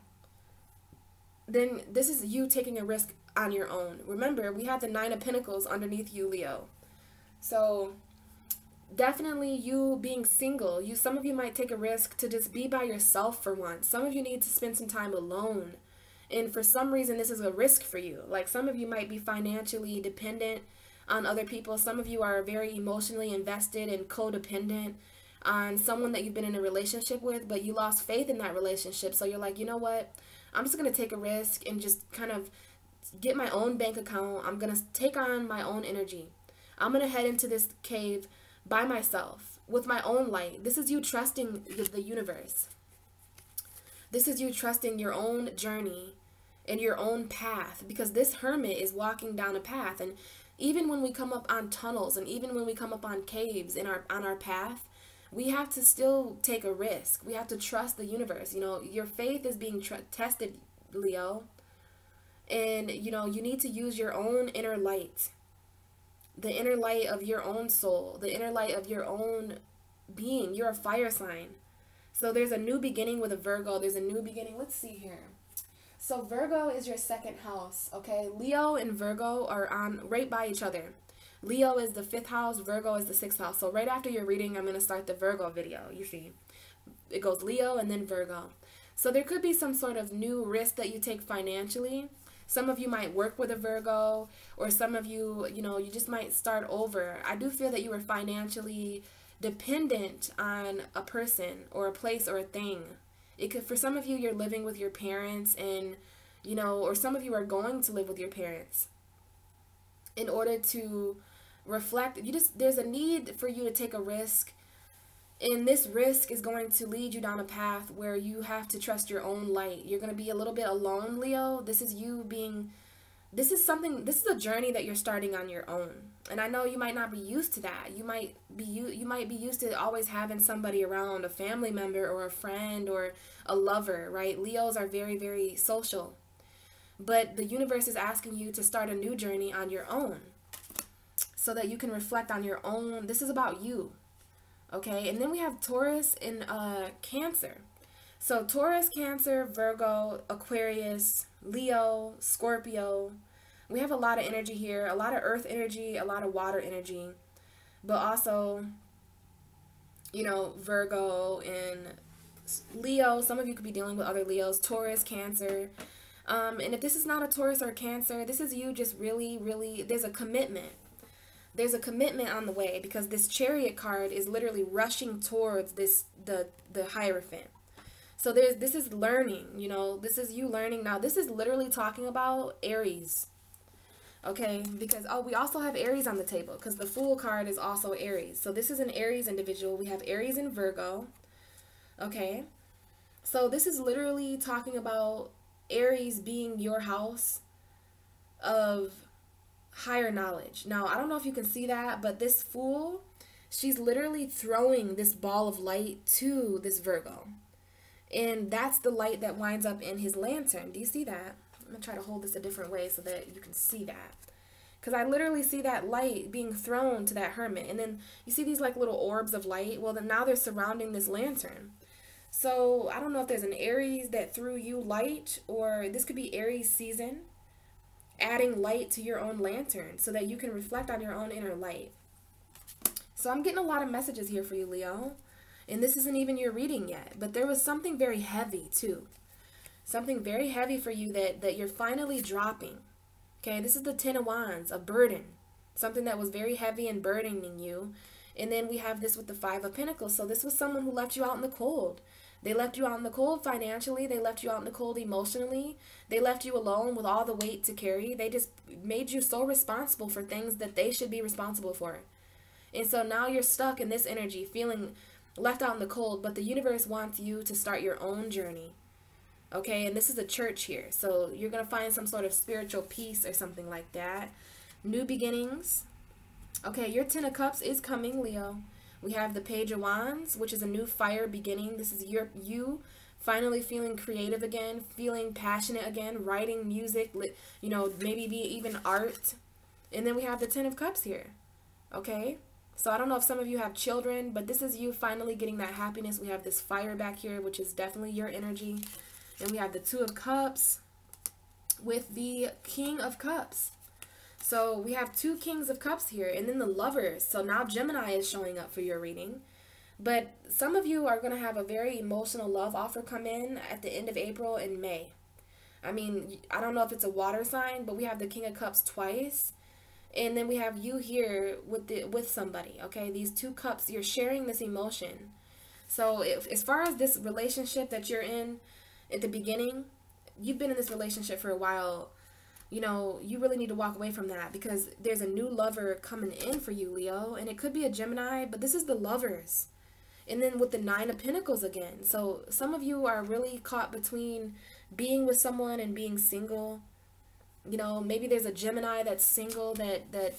B: then this is you taking a risk on your own. Remember, we have the 9 of Pentacles underneath you, Leo. So definitely you being single, some of you might take a risk to just be by yourself for once. Some of you need to spend some time alone. And for some reason, this is a risk for you. Like some of you might be financially dependent on other people. Some of you are very emotionally invested and codependent on someone that you've been in a relationship with, but you lost faith in that relationship. So you're like, you know what? I'm just going to take a risk and just kind of get my own bank account. I'm going to take on my own energy. I'm going to head into this cave by myself with my own light. This is you trusting the universe. This is you trusting your own journey in your own path, because this hermit is walking down a path. And even when we come up on tunnels, and even when we come up on caves on our path, we have to still take a risk. We have to trust the universe. You know, your faith is being tested, Leo. And, you know, you need to use your own inner light. The inner light of your own soul. The inner light of your own being. You're a fire sign. So there's a new beginning with a Virgo. There's a new beginning. Let's see here. So Virgo is your second house, okay? Leo and Virgo are on right by each other. Leo is the 5th house. Virgo is the 6th house. So right after your reading, I'm going to start the Virgo video. You see, it goes Leo and then Virgo. So there could be some sort of new risk that you take financially. Some of you might work with a Virgo, or some of you, you know, you just might start over. I do feel that you were financially dependent on a person or a place or a thing. It could, for some of you, you're living with your parents, and, you know, or some of you are going to live with your parents in order to reflect. There's a need for you to take a risk. And this risk is going to lead you down a path where you have to trust your own light. You're going to be a little bit alone, Leo. This is a journey that you're starting on your own. And I know you might not be used to that. You might be used to always having somebody around, a family member or a friend or a lover, right? Leos are very, very social. But the universe is asking you to start a new journey on your own so that you can reflect on your own. This is about you. Okay, and then we have Taurus and Cancer. So Taurus, Cancer, Virgo, Aquarius, Leo, Scorpio. We have a lot of energy here, a lot of earth energy, a lot of water energy, but also, you know, Virgo and Leo. Some of you could be dealing with other Leos, Taurus, Cancer. And if this is not a Taurus or Cancer, this is you just really, really, there's a commitment. There's a commitment on the way, because this Chariot card is literally rushing towards the Hierophant. So this is learning, you know, this is you learning. Now this is literally talking about Aries. Okay, because we also have Aries on the table, because the Fool card is also Aries. So this is an Aries individual. We have Aries and Virgo. Okay, so this is literally talking about Aries being your house of higher knowledge. Now, I don't know if you can see that, but this Fool, she's literally throwing this ball of light to this Virgo. And that's the light that winds up in his lantern. Do you see that? I'm going to try to hold this a different way so that you can see that. Because I literally see that light being thrown to that hermit. And then you see these like little orbs of light. Well, then now they're surrounding this lantern. So I don't know if there's an Aries that threw you light, or this could be Aries season, adding light to your own lantern so that you can reflect on your own inner light. So I'm getting a lot of messages here for you, Leo. And this isn't even your reading yet, but there was something very heavy too. Something very heavy for you that you're finally dropping. Okay, this is the 10 of Wands, a burden. Something that was very heavy and burdening you. And then we have this with the 5 of Pentacles. So this was someone who left you out in the cold. They left you out in the cold financially. They left you out in the cold emotionally. They left you alone with all the weight to carry. They just made you so responsible for things that they should be responsible for. And so now you're stuck in this energy, feeling left out in the cold, but the universe wants you to start your own journey. Okay, and this is a church here. So you're going to find some sort of spiritual peace or something like that. New beginnings. Okay, your 10 of Cups is coming, Leo. We have the Page of Wands, which is a new fire beginning. This is you finally feeling creative again, feeling passionate again, writing music, you know, maybe even art. And then we have the 10 of Cups here. Okay? So I don't know if some of you have children, but this is you finally getting that happiness. We have this fire back here, which is definitely your energy. And we have the 2 of Cups with the King of Cups. So we have 2 Kings of Cups here, and then the Lovers. So now Gemini is showing up for your reading. But some of you are going to have a very emotional love offer come in at the end of April and May. I mean, I don't know if it's a water sign, but we have the King of Cups twice. And then we have you here with somebody, okay? These 2 cups, you're sharing this emotion. So as far as this relationship that you're in at the beginning, you've been in this relationship for a while. You know, you really need to walk away from that, because there's a new lover coming in for you, Leo. And it could be a Gemini, but this is the Lovers. And then with the 9 of Pentacles again. So some of you are really caught between being with someone and being single. You know, maybe there's a Gemini that's single that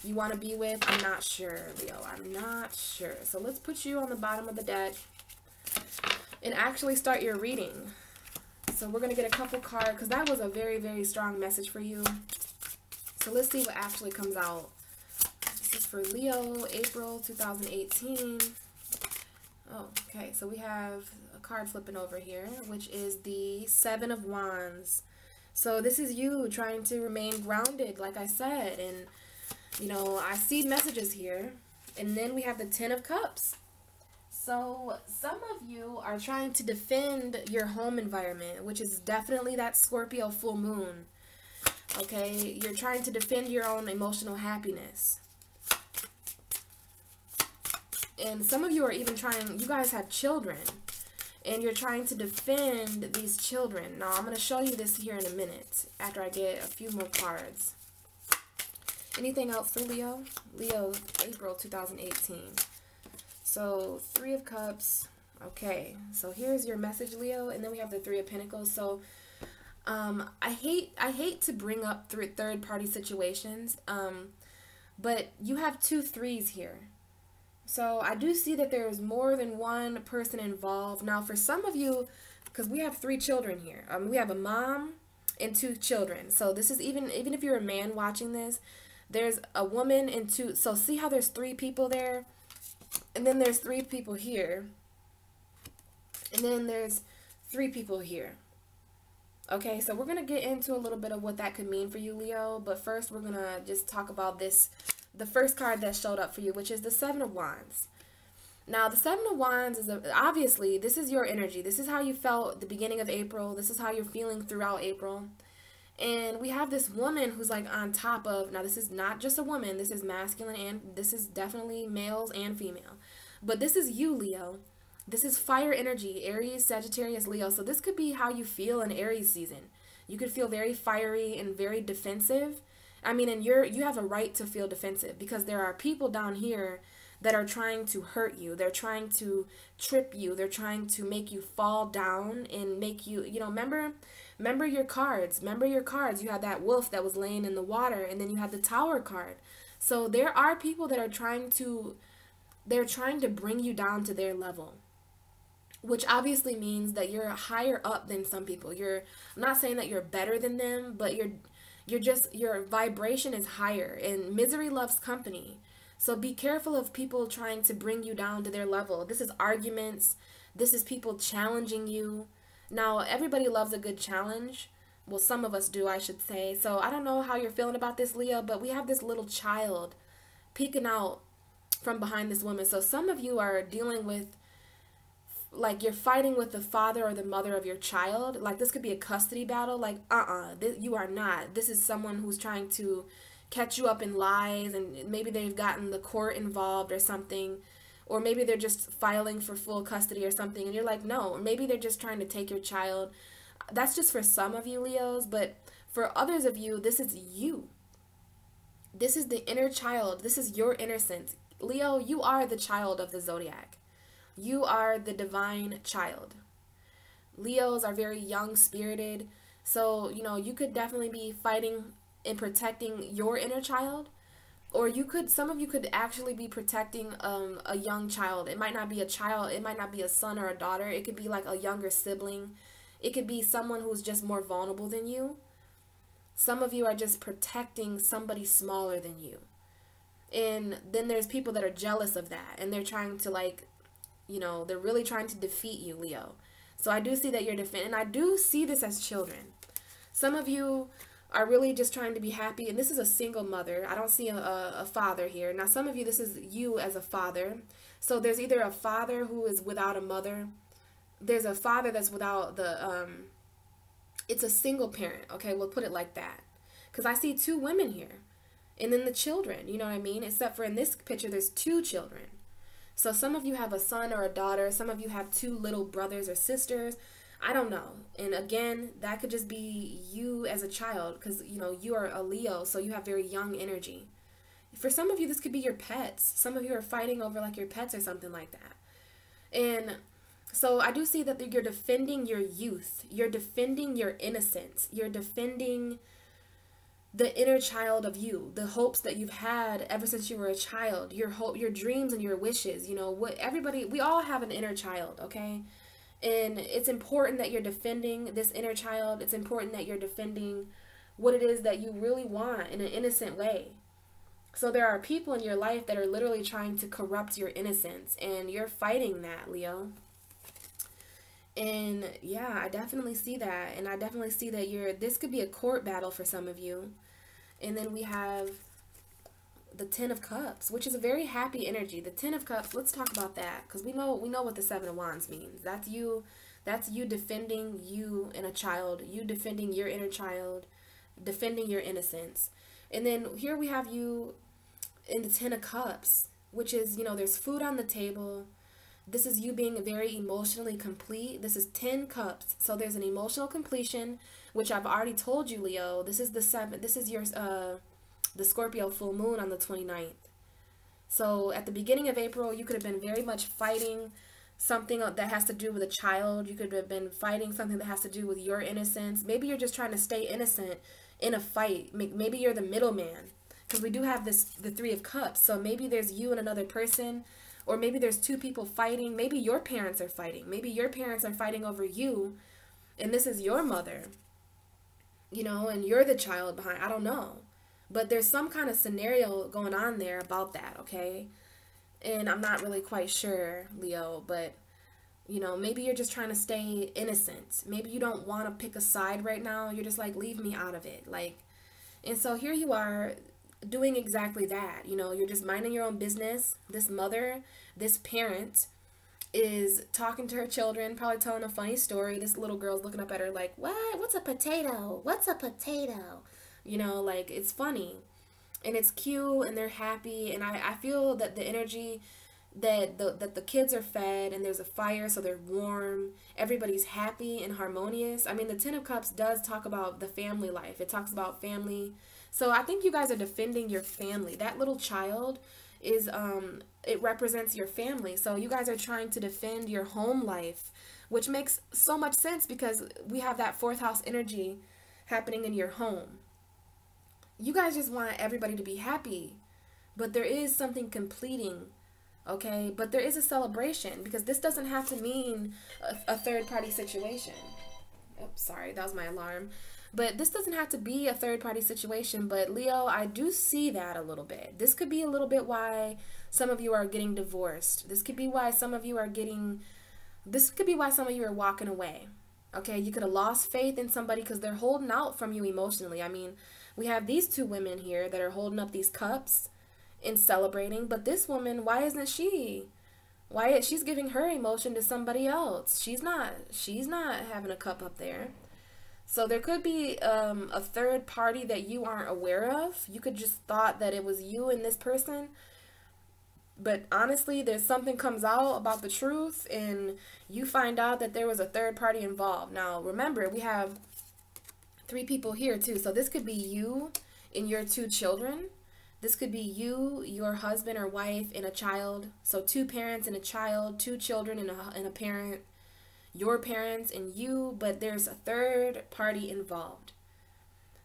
B: you want to be with. I'm not sure, Leo. I'm not sure. So let's put you on the bottom of the deck and actually start your reading. So we're going to get a couple cards, because that was a very, very strong message for you. So let's see what actually comes out. This is for Leo, April 2018. Oh, okay. So we have a card flipping over here, which is the Seven of Wands. So this is you trying to remain grounded, like I said. And, you know, I see messages here. And then we have the Ten of Cups. So some of you are trying to defend your home environment, which is definitely that Scorpio full moon. Okay, you're trying to defend your own emotional happiness. And some of you are even trying, you guys have children, and you're trying to defend these children. Now, I'm going to show you this here in a minute after I get a few more cards. Anything else for Leo? Leo, April 2018. So, Three of Cups. Okay, so here's your message, Leo, and then we have the Three of Pentacles. So, I hate to bring up third-party situations, but you have two threes here. So, I do see that there's more than one person involved. Now, for some of you, because we have 3 children here. We have a mom and 2 children. So, this is even if you're a man watching this, there's a woman and 2. So, see how there's 3 people there? And then there's 3 people here. And then there's 3 people here. Okay, so we're going to get into a little bit of what that could mean for you, Leo. But first, we're going to just talk about this, the first card that showed up for you, which is the Seven of Wands. Now, the Seven of Wands is, obviously, this is your energy. This is how you felt at the beginning of April. This is how you're feeling throughout April. And we have this woman who's like on top of, now this is not just a woman, this is masculine, and this is definitely males and female. But this is you, Leo. This is fire energy, Aries, Sagittarius, Leo. So this could be how you feel in Aries season. You could feel very fiery and very defensive. I mean, and you have a right to feel defensive, because there are people down here that are trying to hurt you. They're trying to trip you. They're trying to make you fall down and make you, you know, remember your cards. Remember your cards. You had that wolf that was laying in the water, and then you had the Tower card. So there are people that are trying to bring you down to their level, which obviously means that you're higher up than some people. I'm not saying that you're better than them, but your vibration is higher, and misery loves company. So be careful of people trying to bring you down to their level. This is arguments. This is people challenging you. Now, everybody loves a good challenge. Well, some of us do, I should say. So I don't know how you're feeling about this, Leo, but we have this little child peeking out from behind this woman. So some of you are dealing with, like, you're fighting with the father or the mother of your child. Like, this could be a custody battle. Like, you are not. This is someone who's trying to catch you up in lies, and maybe they've gotten the court involved or something. Or maybe they're just filing for full custody or something, and you're like, no. Maybe they're just trying to take your child. That's just for some of you, Leos, but for others of you, this is you. This is the inner child. This is your innocence. Leo, you are the child of the zodiac. You are the divine child. Leos are very young-spirited, so, you know, you could definitely be fighting and protecting your inner child. Or some of you could actually be protecting a young child. It might not be a child. It might not be a son or a daughter. It could be like a younger sibling. It could be someone who's just more vulnerable than you. Some of you are just protecting somebody smaller than you. And then there's people that are jealous of that. And they're trying to, like, you know, they're really trying to defeat you, Leo. So I do see that you're defending. And I do see this as children. Some of you are really just trying to be happy, and this is a single mother. I don't see a father here. Now, some of you, this is you as a father. So there's either a father who is without a mother. There's a father that's without it's a single parent, okay? We'll put it like that. Because I see 2 women here, and then the children, you know what I mean? Except for in this picture, there's 2 children. So some of you have a son or a daughter. Some of you have 2 little brothers or sisters. I don't know. And again, that could just be you as a child, because, you know, you are a Leo, so you have very young energy. For some of you, this could be your pets. Some of you are fighting over, like, your pets or something like that. And So I do see that you're defending your youth. You're defending your innocence. You're defending the inner child of you, the hopes that you've had ever since you were a child, your hope, your dreams and your wishes. You know, what everybody, we all have an inner child, okay? And it's important that you're defending this inner child. It's important that you're defending what it is that you really want in an innocent way. So there are people in your life that are literally trying to corrupt your innocence, and you're fighting that, Leo. And yeah, I definitely see that. And I definitely see that this could be a court battle for some of you. And then we have the Ten of Cups, which is a very happy energy. The Ten of Cups, let's talk about that, because we know what the Seven of Wands means. That's you defending you and a child, you defending your inner child, defending your innocence. And then here we have you in the Ten of Cups, which is, you know, there's food on the table. This is you being very emotionally complete. This is 10 cups. So there's an emotional completion, which I've already told you, Leo. This is your the Scorpio full moon on the 29th. So at the beginning of April, you could have been very much fighting something that has to do with a child. You could have been fighting something that has to do with your innocence. Maybe you're just trying to stay innocent in a fight. Maybe you're the middleman, because we do have the Three of Cups. So maybe there's you and another person. Or maybe there's two people fighting. Maybe your parents are fighting. Maybe your parents are fighting over you, and this is your mother, you know, and you're the child behind. I don't know. But there's some kind of scenario going on there about that, okay? And I'm not really quite sure, Leo, but, you know, maybe you're just trying to stay innocent. Maybe you don't want to pick a side right now. You're just like, leave me out of it. Like, and so here you are, doing exactly that. You know, you're just minding your own business. This mother, this parent is talking to her children, probably telling a funny story. This little girl's looking up at her like, what? What's a potato? What's a potato? You know, like, it's funny and it's cute and they're happy. And I feel that the energy that the kids are fed and there's a fire, so they're warm. Everybody's happy and harmonious. I mean, the Ten of Cups does talk about the family life. It talks about family. So I think you guys are defending your family. That little child is, it represents your family. So you guys are trying to defend your home life, which makes so much sense because we have that fourth house energy happening in your home. You guys just want everybody to be happy, but there is something completing, okay? But there is a celebration, because this doesn't have to mean a third party situation. Oops, sorry, that was my alarm. But this doesn't have to be a third-party situation. But, Leo, I do see that a little bit. This could be a little bit why some of you are getting divorced. This could be why some of you are walking away. Okay, you could have lost faith in somebody because they're holding out from you emotionally. I mean, we have these two women here that are holding up these cups and celebrating. But this woman, why isn't she? She's giving her emotion to somebody else. She's not having a cup up there. So there could be a third party that you aren't aware of. You could just thought that it was you and this person. But honestly, there's something comes out about the truth and you find out that there was a third party involved. Now, remember, we have 3 people here too. So this could be you and your 2 children. This could be you, your husband or wife, and a child. So 2 parents and a child, 2 children and a parent. Your parents and you, but there's a third party involved.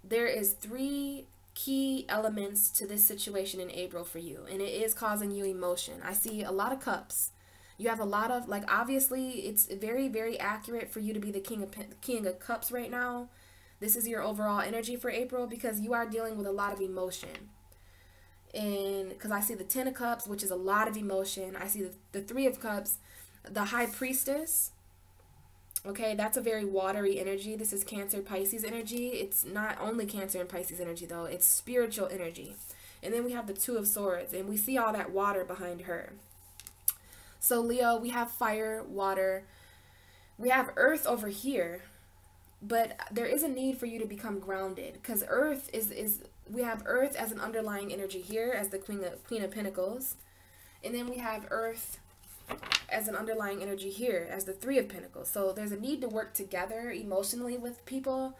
B: There is 3 key elements to this situation in April for you, and it is causing you emotion. I see a lot of cups. You have a lot of, like, obviously it's very, very accurate for you to be the king of cups right now. This is your overall energy for April because you are dealing with a lot of emotion. And because I see the 10 of cups, which is a lot of emotion. I see the 3 of cups, the high priestess. Okay, that's a very watery energy. This is Cancer, Pisces energy. It's not only Cancer and Pisces energy, though. It's spiritual energy. And then we have the 2 of Swords, and we see all that water behind her. So, Leo, we have fire, water. We have earth over here, but there is a need for you to become grounded because earth we have earth as an underlying energy here as the Queen of Pentacles. And then we have earth as an underlying energy here as the 3 of Pentacles. So there's a need to work together emotionally with people,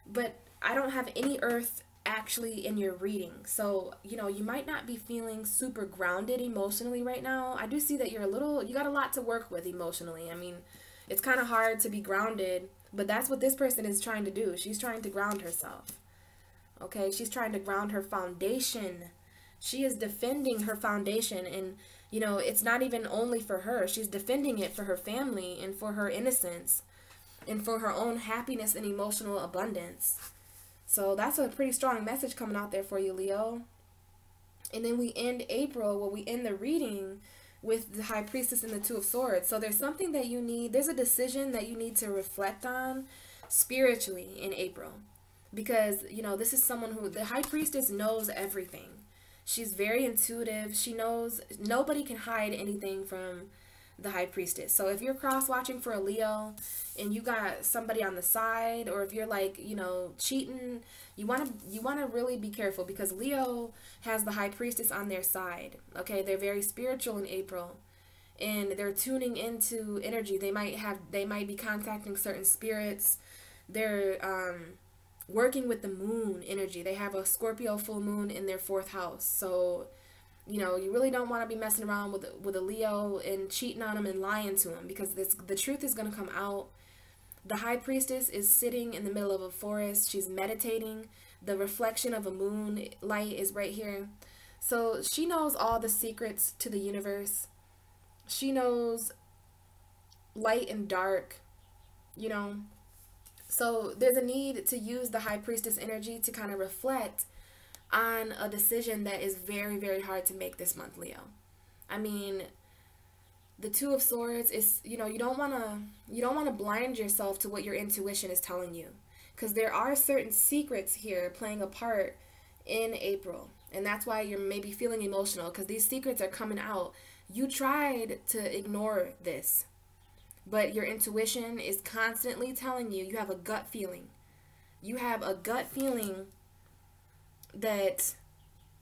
B: but I don't have any earth actually in your reading. So, you know, you might not be feeling super grounded emotionally right now. I do see that you got a lot to work with emotionally. I mean, it's kind of hard to be grounded, but that's what this person is trying to do. She's trying to ground herself. Okay, she's trying to ground her foundation. She is defending her foundation, and you know, it's not even only for her. She's defending it for her family and for her innocence and for her own happiness and emotional abundance. So that's a pretty strong message coming out there for you, Leo. And then we end April, well, we end the reading with the High Priestess and the Two of Swords. So there's something that you need, there's a decision that you need to reflect on spiritually in April. Because, you know, this is someone who, the High Priestess knows everything. She's very intuitive. She knows nobody can hide anything from the High Priestess. So if you're cross-watching for a Leo and you got somebody on the side, or if you're like, you know, cheating, you want to really be careful, because Leo has the High Priestess on their side. Okay, they're very spiritual in April, and they're tuning into energy. They might be contacting certain spirits. They're working with the moon energy. They have a Scorpio full moon in their 4th house. So, you know, you really don't want to be messing around with a Leo and cheating on them and lying to them, because the truth is going to come out. The High Priestess is sitting in the middle of a forest. She's meditating. The reflection of a moon light is right here. So she knows all the secrets to the universe. She knows light and dark, you know. So there's a need to use the High Priestess energy to kind of reflect on a decision that is very, very hard to make this month, Leo. I mean, the Two of Swords is, you know, you don't want to blind yourself to what your intuition is telling you, because there are certain secrets here playing a part in April, and that's why you're maybe feeling emotional, because these secrets are coming out. You tried to ignore this, but your intuition is constantly telling you. You have a gut feeling. You have a gut feeling that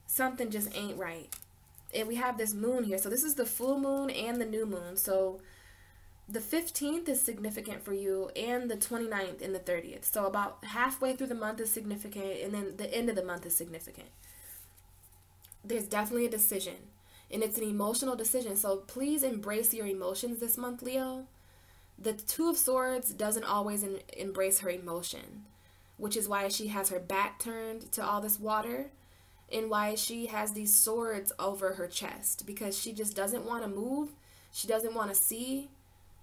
B: something just ain't right. And we have this moon here. So this is the full moon and the new moon. So the 15th is significant for you, and the 29th and the 30th. So about halfway through the month is significant, and then the end of the month is significant. There's definitely a decision, and it's an emotional decision. So please embrace your emotions this month, Leo. The Two of Swords doesn't always embrace her emotion, which is why she has her back turned to all this water, and why she has these swords over her chest, because she just doesn't want to move. She doesn't want to see.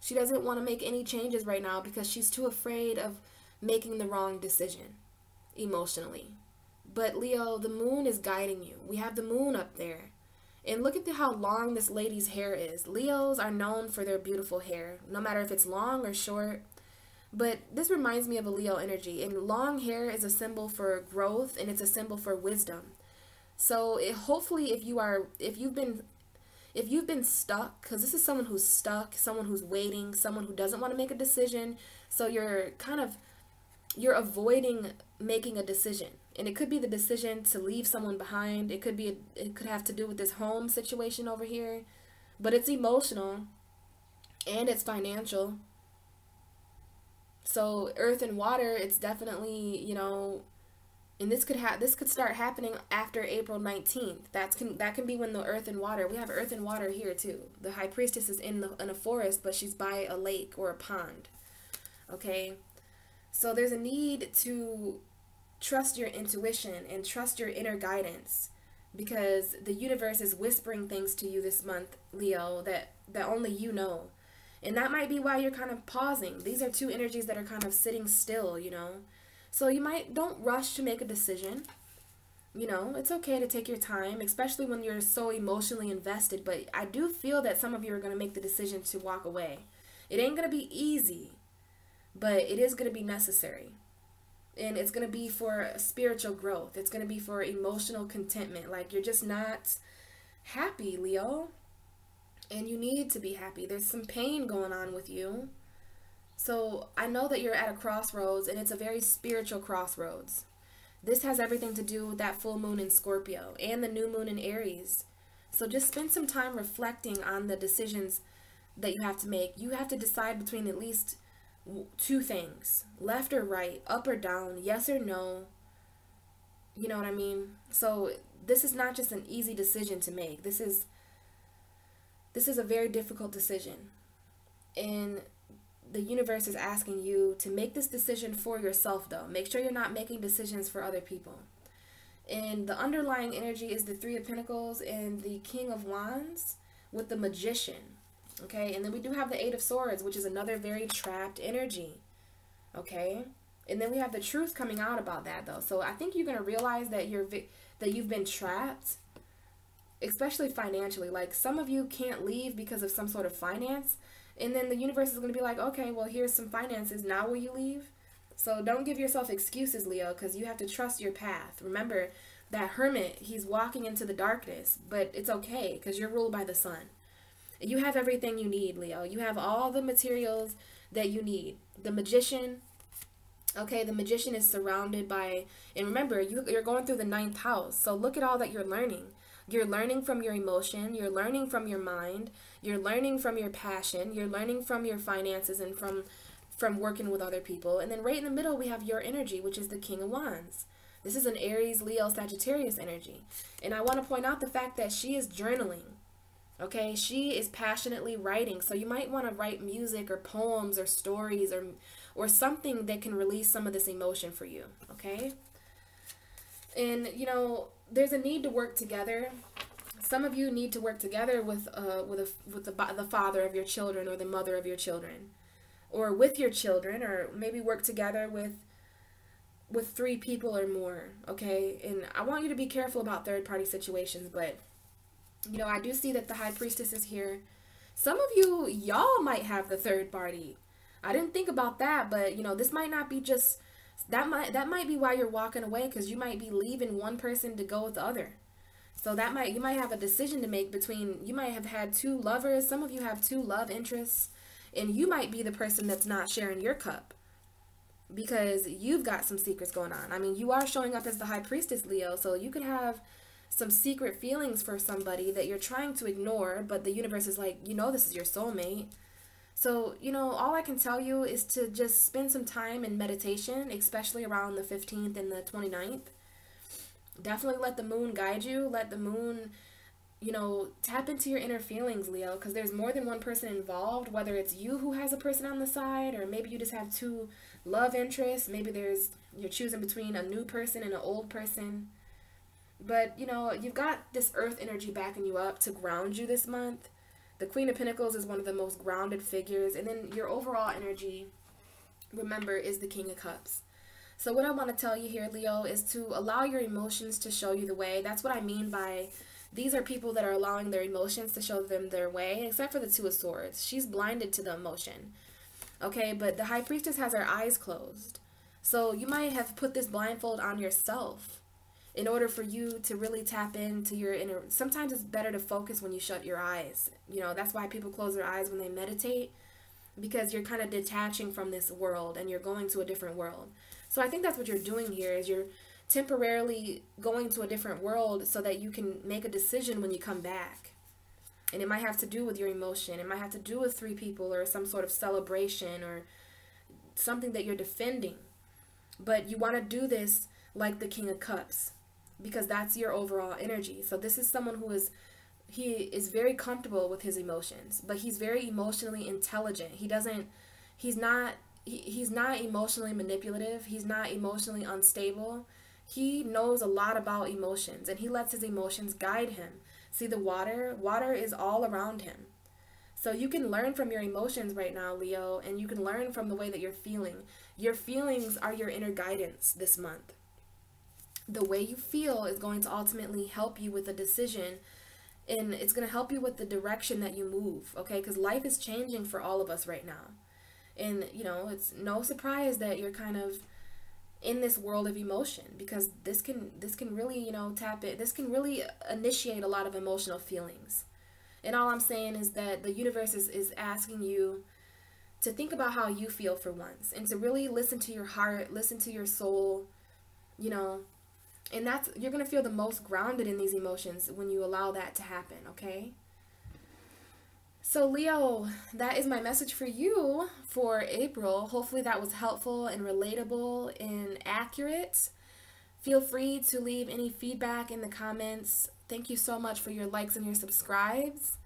B: She doesn't want to make any changes right now, because she's too afraid of making the wrong decision emotionally. But Leo, the moon is guiding you. We have the moon up there. And look at how long this lady's hair is. Leos are known for their beautiful hair, no matter if it's long or short. But this reminds me of a Leo energy. And long hair is a symbol for growth, and it's a symbol for wisdom. So hopefully if you've been stuck, because this is someone who's stuck, someone who's waiting, someone who doesn't want to make a decision, so you're avoiding making a decision. And it could be the decision to leave someone behind. It could have to do with this home situation over here, but it's emotional and it's financial. So earth and water, it's definitely, you know, and this could start happening after April 19th. That can be when the earth and water, we have earth and water here too. The High Priestess is in a forest, but she's by a lake or a pond. Okay? So there's a need to trust your intuition and trust your inner guidance, because the universe is whispering things to you this month, Leo, that only you know. And that might be why you're kind of pausing. These are two energies that are kind of sitting still, you know. So don't rush to make a decision. You know, it's okay to take your time, especially when you're so emotionally invested. But I do feel that some of you are going to make the decision to walk away. It ain't going to be easy, but it is going to be necessary. And it's going to be for spiritual growth. It's going to be for emotional contentment. Like, you're just not happy, Leo. And you need to be happy. There's some pain going on with you. So I know that you're at a crossroads, and it's a very spiritual crossroads. This has everything to do with that full moon in Scorpio and the new moon in Aries. So just spend some time reflecting on the decisions that you have to make. You have to decide between at least two things: left or right, up or down, yes or no. You know what I mean? So this is not just an easy decision to make. This is a very difficult decision. And the universe is asking you to make this decision for yourself, though. Make sure you're not making decisions for other people. And the underlying energy is the Three of Pentacles and the King of Wands with the Magician. Okay, and then we do have the Eight of Swords, which is another very trapped energy. Okay, and then we have the truth coming out about that, though. So I think you're going to realize that you've been trapped, especially financially. Like, some of you can't leave because of some sort of finance, and then the universe is going to be like, okay, well, here's some finances. Now will you leave? So don't give yourself excuses, Leo, because you have to trust your path. Remember, that hermit, he's walking into the darkness, but it's okay because you're ruled by the sun. You have everything you need, Leo. You have all the materials that you need. The Magician, okay, the Magician is surrounded by, and remember, you're going through the 9th house. So look at all that you're learning. You're learning from your emotion. You're learning from your mind. You're learning from your passion. You're learning from your finances and from working with other people. And then right in the middle, we have your energy, which is the King of Wands. This is an Aries, Leo, Sagittarius energy. And I want to point out the fact that she is journaling. Okay, she is passionately writing. So you might want to write music or poems or stories or something that can release some of this emotion for you. Okay? And, you know, there's a need to work together. Some of you need to work together with the father of your children or the mother of your children, or with your children, or maybe work together with 3 people or more. Okay? And I want you to be careful about third-party situations, but you know, I do see that the High Priestess is here. Some of you, y'all might have the third party. I didn't think about that, but you know, this might not be just that might be why you're walking away, because you might be leaving one person to go with the other. So you might have a decision to make between, you might have had 2 lovers. Some of you have 2 love interests, and you might be the person that's not sharing your cup because you've got some secrets going on. I mean, you are showing up as the High Priestess, Leo, so you could have some secret feelings for somebody that you're trying to ignore, but the universe is like, you know, this is your soulmate. So, you know, all I can tell you is to just spend some time in meditation, especially around the 15th and the 29th. Definitely let the moon guide you. Let the moon, you know, tap into your inner feelings, Leo, because there's more than one person involved, whether it's you who has a person on the side, or maybe you just have 2 love interests. Maybe you're choosing between a new person and an old person. But, you know, you've got this earth energy backing you up to ground you this month. The Queen of Pentacles is one of the most grounded figures. And then your overall energy, remember, is the King of Cups. So what I want to tell you here, Leo, is to allow your emotions to show you the way. That's what I mean by these are people that are allowing their emotions to show them their way, except for the Two of Swords. She's blinded to the emotion. Okay, but the High Priestess has her eyes closed. So you might have put this blindfold on yourself in order for you to really tap into your inner. Sometimes it's better to focus when you shut your eyes. You know, that's why people close their eyes when they meditate, because you're kind of detaching from this world and you're going to a different world. So I think that's what you're doing here, is you're temporarily going to a different world so that you can make a decision when you come back. And it might have to do with your emotion. It might have to do with 3 people or some sort of celebration or something that you're defending. But you want to do this like the King of Cups, because that's your overall energy. So this is someone who he is very comfortable with his emotions, but he's very emotionally intelligent. He's not emotionally manipulative. He's not emotionally unstable. He knows a lot about emotions, and he lets his emotions guide him. See the water is all around him. So you can learn from your emotions right now, Leo, and you can learn from the way that you're feeling. Your feelings are your inner guidance this month. The way you feel is going to ultimately help you with a decision, and it's going to help you with the direction that you move, okay? Because life is changing for all of us right now. And, you know, it's no surprise that you're kind of in this world of emotion, because this can really, you know, this can really initiate a lot of emotional feelings. And all I'm saying is that the universe is asking you to think about how you feel for once, and to really listen to your heart, listen to your soul, you know. And you're going to feel the most grounded in these emotions when you allow that to happen, okay? So Leo, that is my message for you for April. Hopefully that was helpful and relatable and accurate. Feel free to leave any feedback in the comments. Thank you so much for your likes and your subscribes.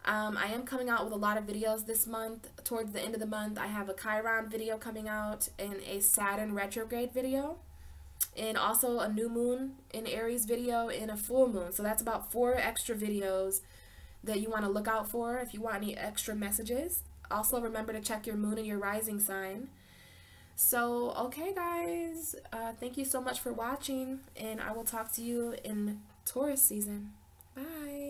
B: I am coming out with a lot of videos this month. Towards the end of the month, I have a Chiron video coming out and a Saturn retrograde video, and also a new moon in Aries video and a full moon. So that's about 4 extra videos that you want to look out for if you want any extra messages. Also, remember to check your moon and your rising sign. So, okay guys, thank you so much for watching, and I will talk to you in Taurus season. Bye.